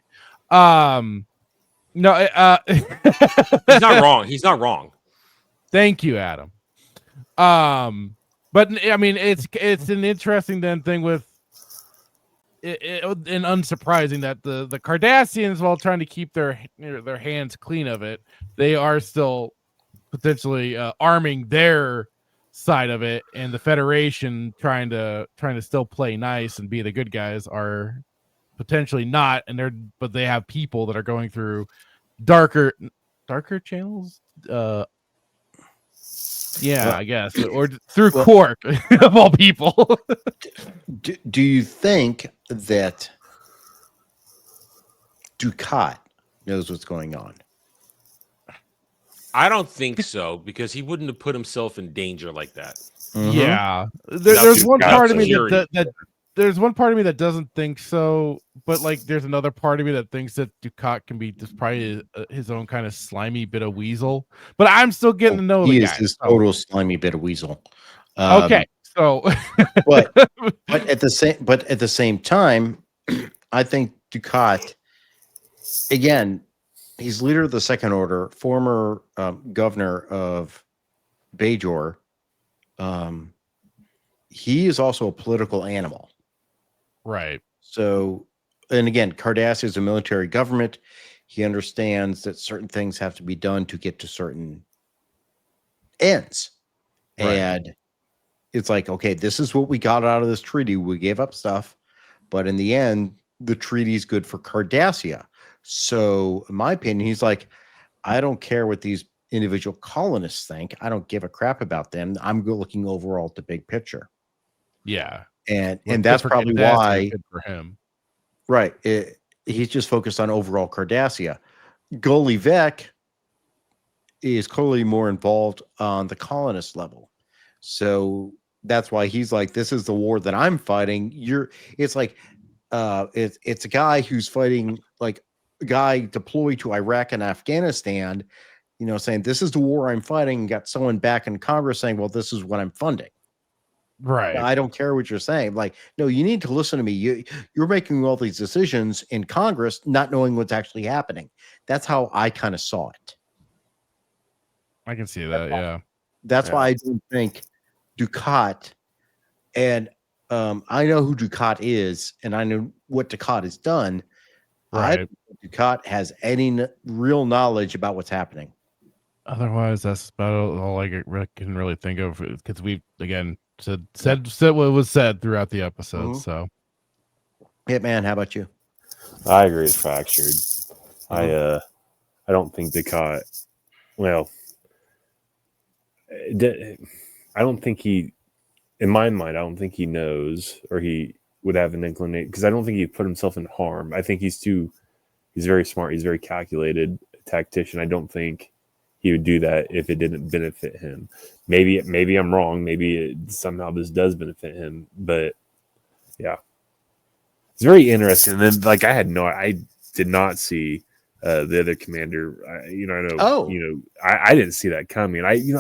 No, he's not wrong. He's not wrong. Thank you, Adam. But I mean, it's an interesting thing with it, and unsurprising that the Cardassians, while trying to keep their hands clean of it, they are still potentially arming their side of it, and the Federation trying to still play nice and be the good guys are potentially not, but they have people that are going through darker channels. Yeah, I guess, or through Quark of all people. Do you think that Ducat knows what's going on? I don't think so, because he wouldn't have put himself in danger like that. Yeah, there's one part of me that there's one part of me that doesn't think so, but like there's another part of me that thinks that Ducat can be just probably his own kind of slimy bit of weasel. But I'm still getting to know the guy. He is this total slimy bit of weasel. Okay, so but at the same time, I think Ducat, again, he's leader of the Second Order, former governor of Bajor. He is also a political animal. Right. So, and again, Cardassia is a military government. He understands that certain things have to be done to get to certain ends. Right. And it's like, okay, this is what we got out of this treaty. We gave up stuff, but in the end, the treaty is good for Cardassia. So, in my opinion, he's like, I don't care what these individual colonists think. I don't give a crap about them. I'm looking overall at the big picture. Yeah. And Well, that's good for probably Cardassia, why. good for him. Right. He's just focused on overall Cardassia. Gully Vec is clearly more involved on the colonist level. So that's why he's like, this is the war that I'm fighting. It's like it's a guy who's fighting, like a guy deployed to Iraq and Afghanistan, saying this is the war I'm fighting, and got someone back in Congress saying, well, this is what I'm funding. Right. I don't care what you're saying. Like, no, you need to listen to me. You're making all these decisions in Congress, not knowing what's actually happening. That's how I kind of saw it. I can see that. Yeah. That's why I don't think Dukat, and I know who Dukat is, and I know what Dukat has done. I don't think Dukat has any real knowledge about what's happening. Otherwise, that's about all I can really think of, because we again said what was said throughout the episode. Mhm. So, Hitman, how about you? I agree it's fractured. I don't think Dukat. Well, I don't think he, in my mind, I don't think he knows, or he would have an inclination, because I don't think he put himself in harm. I think he's very smart. He's very calculated tactician. I don't think he would do that if it didn't benefit him. Maybe I'm wrong. Maybe somehow this does benefit him. But yeah, it's very interesting. And then, like, I did not see the other commander. I didn't see that coming. I knew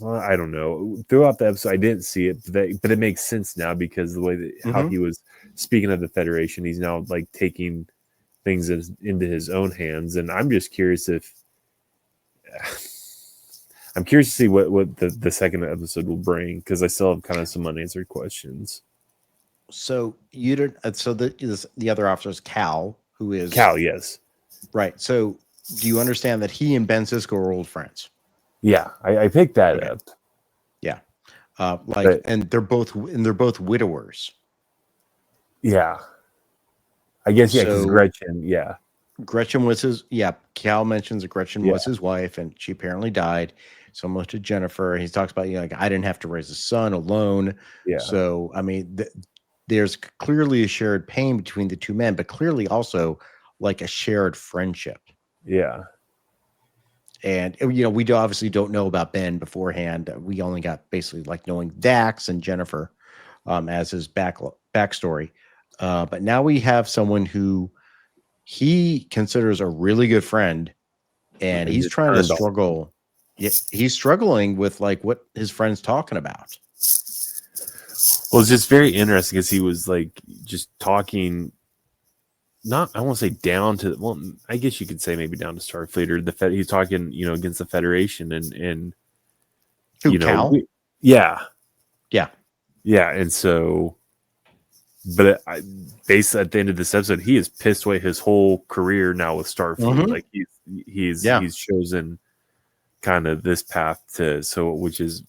I don't know. Throughout the episode, I didn't see it, but it makes sense now, because the way that how he was speaking of the Federation, he's now like taking things into his own hands. And I'm just curious to see what the second episode will bring, because I still have kind of some unanswered questions. So you don't. So the other officer is Cal, who is Cal. Yes. Right. So do you understand that he and Ben Sisko are old friends? Yeah, I picked that up. Yeah, and they're both widowers. Yeah, I guess because So Gretchen. Yeah, Gretchen was his. Yeah, Cal mentions that Gretchen was his wife, and she apparently died. Similar to Jennifer, he talks about like, I didn't have to raise a son alone. Yeah. So I mean, there's clearly a shared pain between the two men, but clearly also like a shared friendship. Yeah. And we obviously don't know about Ben beforehand. We only got basically like knowing Dax and Jennifer as his backstory. But now we have someone who he considers a really good friend, and he's trying to struggle. He's struggling with like what his friend's talking about. Well, it's just very interesting, because he was like just talking. I won't say down to. Well, I guess you could say maybe down to Starfleet, or he's talking, against the Federation, and Cal? Yeah. And so, but basically at the end of this episode, he has pissed away his whole career now with Starfleet. Mm-hmm. Like he's chosen kind of this path which is.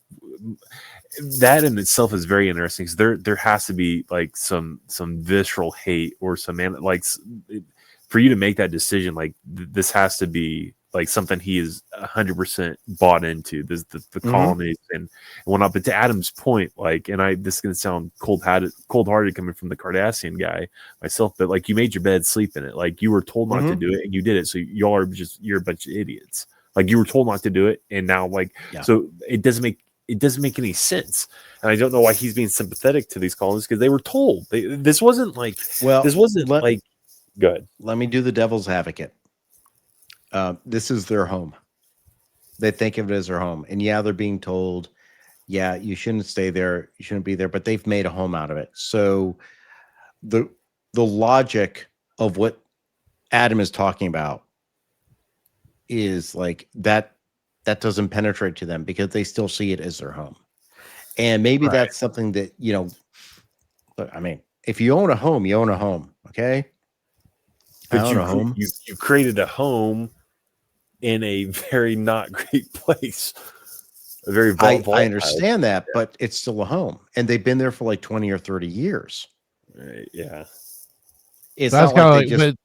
That in itself is very interesting, because there has to be like some visceral hate, or for you to make that decision. Like this has to be like something he is 100% bought into. The colonies and whatnot. But to Adam's point, like, and this is gonna sound cold-hearted coming from the Cardassian guy myself, but like, you made your bed, sleep in it. Like, you were told not to do it, and you did it. So you're a bunch of idiots. Like, you were told not to do it, and now so it doesn't make any sense. And I don't know why he's being sympathetic to these colonists, because they were told. This wasn't like, good. Let me do the devil's advocate. This is their home. They think of it as their home. And they're being told, you shouldn't stay there. You shouldn't be there, but they've made a home out of it. So the logic of what Adam is talking about is like that doesn't penetrate to them, because they still see it as their home. And maybe that's something that, I mean, if you own a home, you own a home. Okay. But you created a home in a very not great place. A very volatile. I understand that, but it's still a home, and they've been there for like 20 or 30 years. Yeah. It's not like they just.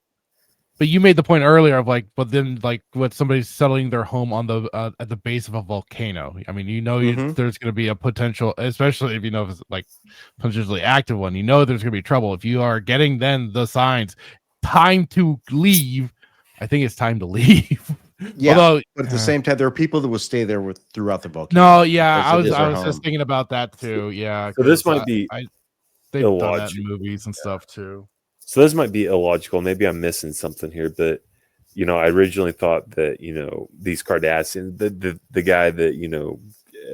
But you made the point earlier of like, but then like, what somebody's settling their home on the at the base of a volcano. I mean, there's going to be a potential, especially if you know if it's like potentially active one. You know, there's going to be trouble if you are getting then the signs. Time to leave. I think it's time to leave. Yeah, although, but at the same time, there are people that will stay there throughout the volcano. No, yeah, I was home. just thinking about that too. Yeah, So this might be they've done that in movies and stuff too. So this might be illogical. Maybe I'm missing something here, but I originally thought that these Cardassians, the guy that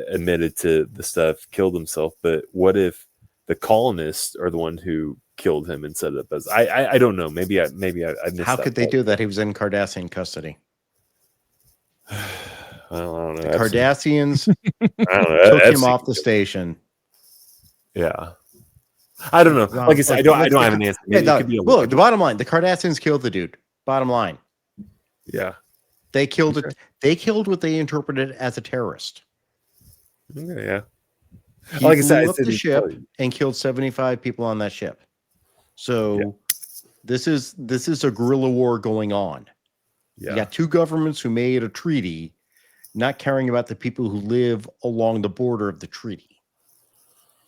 admitted to the stuff, killed himself. But what if the colonists are the one who killed him and set it up as I don't know. Maybe I missed. How could they do that? He was in Cardassian custody. Well, I don't know. The Cardassians I don't know. took him off the station. Yeah. I don't know. Like I said, I don't have an answer. Hey, look, the bottom line, the Cardassians killed the dude. Bottom line. Yeah. They killed it. They killed what they interpreted as a terrorist. Okay, yeah. He like I said, blew up the ship and killed 75 people on that ship. So this is a guerrilla war going on. Yeah. You got two governments who made a treaty, not caring about the people who live along the border of the treaty.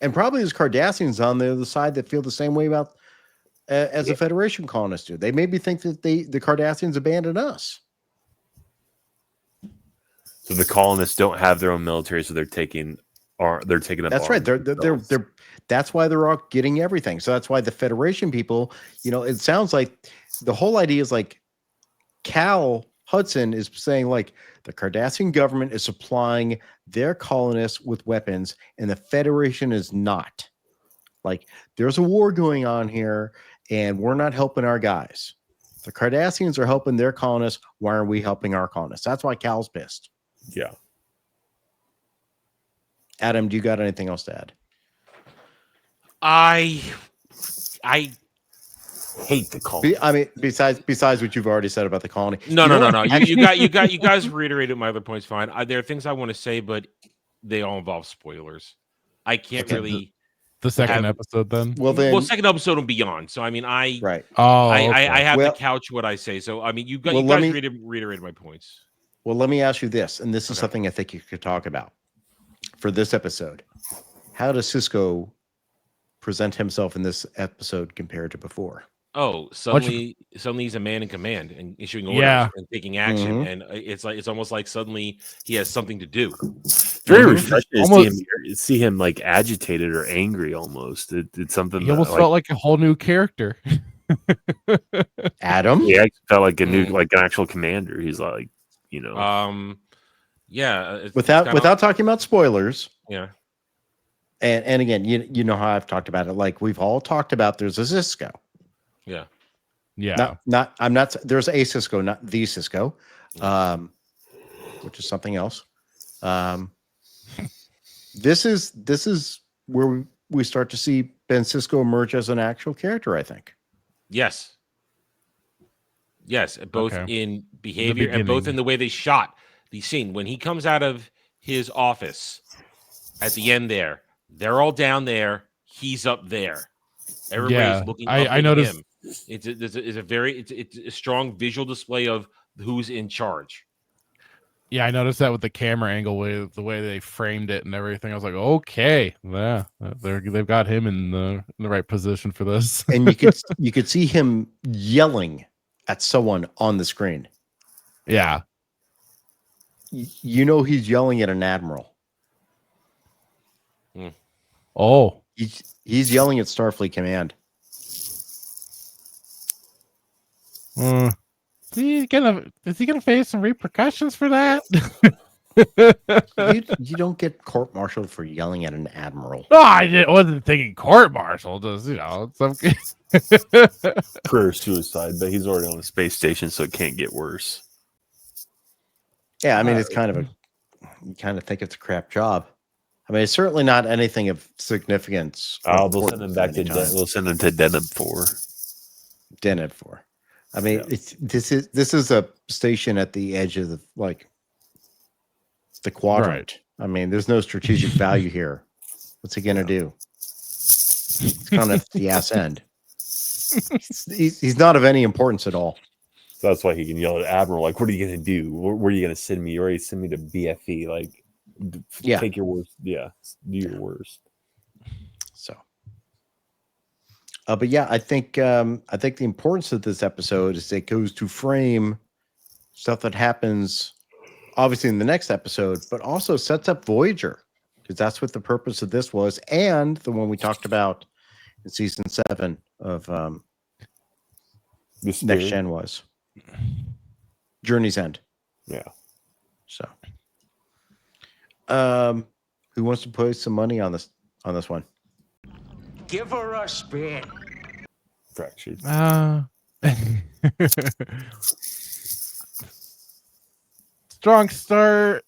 And probably there's Cardassians on the other side that feel the same way about as the Federation colonists do. They maybe think that the Cardassians abandoned us. So the colonists don't have their own military, so they're taking up. That's right. They're that's why they're all getting everything. So that's why the Federation people, it sounds like the whole idea is like Cal Hudson is saying like the Cardassian government is supplying their colonists with weapons and the Federation is not. Like there's a war going on here and we're not helping our guys. The Cardassians are helping their colonists. Why aren't we helping our colonists? That's why Cal's pissed. Yeah. Adam, do you got anything else to add? I hate the colony. I mean, besides what you've already said about the colony. No. You guys reiterated my other points. Fine. There are things I want to say, but they all involve spoilers. I can't really. The second episode, then. Well, second episode and beyond. So I mean, right. Oh, I have to couch what I say. So I mean, you guys reiterated my points. Well, let me ask you this, and this is something I think you could talk about for this episode. How does Sisko present himself in this episode compared to before? Oh, suddenly he's a man in command and issuing orders and taking action, and it's almost like suddenly he has something to do. Very refreshing to see him like agitated or angry almost. It's something he almost felt like a whole new character. Adam, yeah, felt like a new like an actual commander. He's like, without talking about spoilers. Yeah. And again, you know how I've talked about it. Like we've all talked about, there's a Sisko. Yeah. Yeah. There's a Sisko, not the Sisko, which is something else. This is where we start to see Ben Sisko emerge as an actual character, I think. Yes, both in behavior and both in the way they shot the scene. When he comes out of his office at the end there, they're all down there. He's up there. Everybody's looking up at noticed him. It's a strong visual display of who's in charge. Yeah, I noticed that with the camera angle, the way they framed it and everything. I was like, okay, yeah, they've got him in the right position for this. And you could see him yelling at someone on the screen. Yeah, he's yelling at an admiral. Oh, he's yelling at Starfleet Command. Is he gonna face some repercussions for that? you don't get court-martialed for yelling at an admiral. No, I wasn't thinking court-martial. Just some career suicide, but he's already on the space station, so it can't get worse. Yeah, I mean it's you kind of think it's a crap job. I mean, it's certainly not anything of significance. We'll send him back to we'll send him to Deneb 4. Deneb 4. I mean, this is a station at the edge of the quadrant. Right. I mean, there's no strategic value here. What's he gonna do? It's kind of the ass end. He's not of any importance at all. So that's why he can yell at Admiral, like, what are you going to do? Where are you going to send me? You already send me to BFE. Like, take your worst. Yeah, do your worst. So, but yeah, I think the importance of this episode is it goes to frame stuff that happens obviously in the next episode, but also sets up Voyager, because that's what the purpose of this was, and the one we talked about in season 7 of Next Gen was Journey's End. Yeah. So, who wants to put some money on this one? Give her a spin. Fractured. Strong start.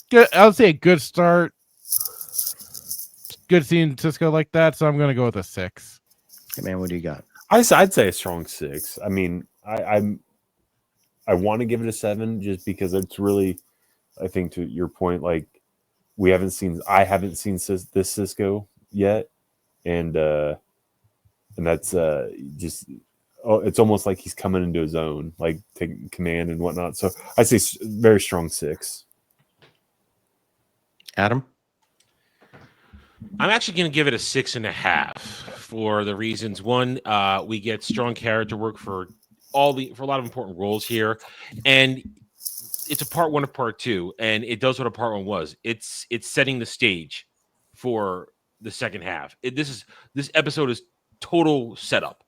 Good. I would say a good start. Good seeing Sisko like that, so I'm going to go with a 6. Hey man, what do you got? I'd say a strong 6. I mean, I want to give it a 7 just because it's really, I think to your point, like I haven't seen this Sisko yet, and that's just it's almost like he's coming into his own, like taking command and whatnot. So I say very strong 6. Adam? I'm actually going to give it a 6.5 for the reasons. One, we get strong character work for a lot of important roles here, and it's a part 1 of part 2, and it does what a part 1 was. It's setting the stage for the second half. This episode is total setup,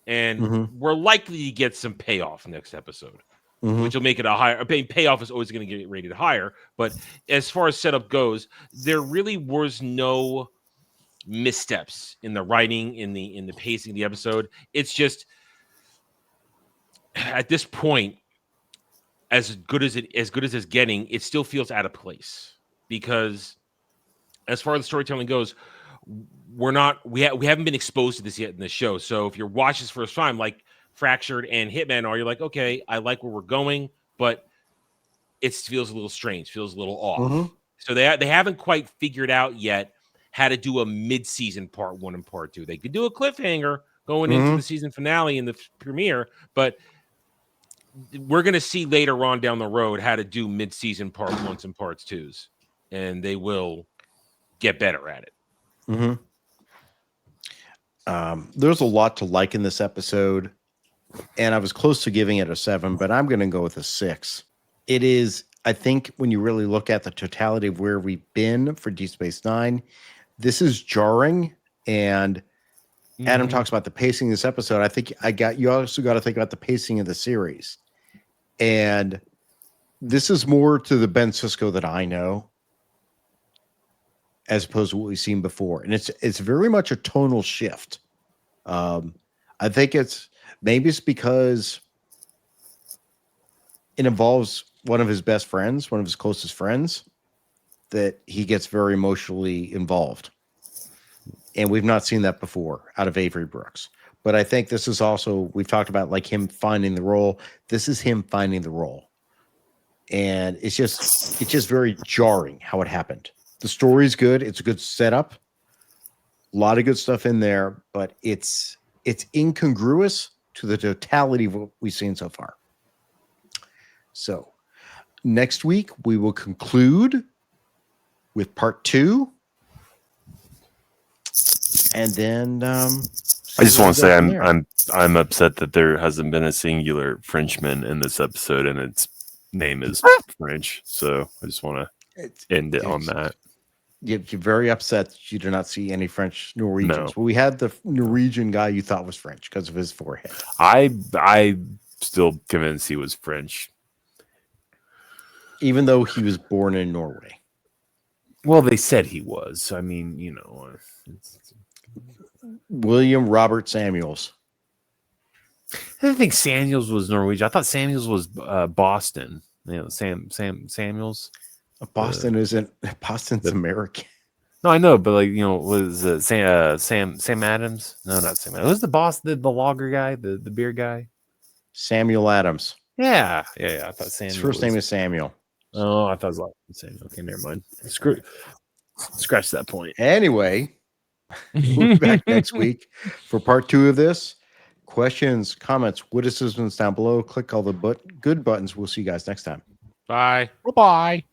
and we're likely to get some payoff next episode, which will make it a higher. Payoff is always going to get rated higher, but as far as setup goes, there really was no missteps in the writing, in the pacing of the episode. It's just at this point, as good as it's getting, it still feels out of place, because as far as the storytelling goes, we haven't been exposed to this yet in the show. So if you're watching this first time, like Fractured and Hitman are, you're like, okay, I like where we're going, but it feels a little strange, feels a little off. So they haven't quite figured out yet how to do a mid-season part 1 and part 2. They could do a cliffhanger going into the season finale and the premiere, but we're going to see later on down the road how to do mid-season part 1s and parts 2s, and they will get better at it. There's a lot to like in this episode, and I was close to giving it a 7, but I'm going to go with a 6. It is, I think, when you really look at the totality of where we've been for Deep Space Nine, this is jarring. And Adam talks about the pacing of this episode. I think you also got to think about the pacing of the series. And this is more to the Ben Sisko that I know, as opposed to what we've seen before. And it's very much a tonal shift. I think it's because it involves one of his best friends, one of his closest friends, that he gets very emotionally involved. And we've not seen that before out of Avery Brooks. But I think this is also, we've talked about like him finding the role. This is him finding the role. And it's just very jarring how it happened. The story's good. It's a good setup. A lot of good stuff in there, but it's incongruous to the totality of what we've seen so far. So next week we will conclude with part 2. And then I just want to say I'm upset that there hasn't been a singular Frenchman in this episode, and its name is French. So I just want to end it on that. You're very upset that you do not see any French Norwegians. No. Well, we had the Norwegian guy you thought was French because of his forehead. I still convinced he was French, even though he was born in Norway. Well, they said he was. I mean, you know, William Robert Samuels. I didn't think Samuels was Norwegian. I thought Samuels was Boston. You know, Samuels. Boston isn't. Boston's American. No, I know, but like, you know, was it Sam Adams? No, not Sam Adams. Who's the boss? The logger guy, the beer guy. Samuel Adams. Yeah. I thought Samuel. His first name is Samuel. Oh, I thought it was Samuel. Okay, never mind. Scratch that point. Anyway, we'll be back next week for part 2 of this. Questions, comments, witticisms down below. Click all the good buttons. We'll see you guys next time. Bye. Bye-bye.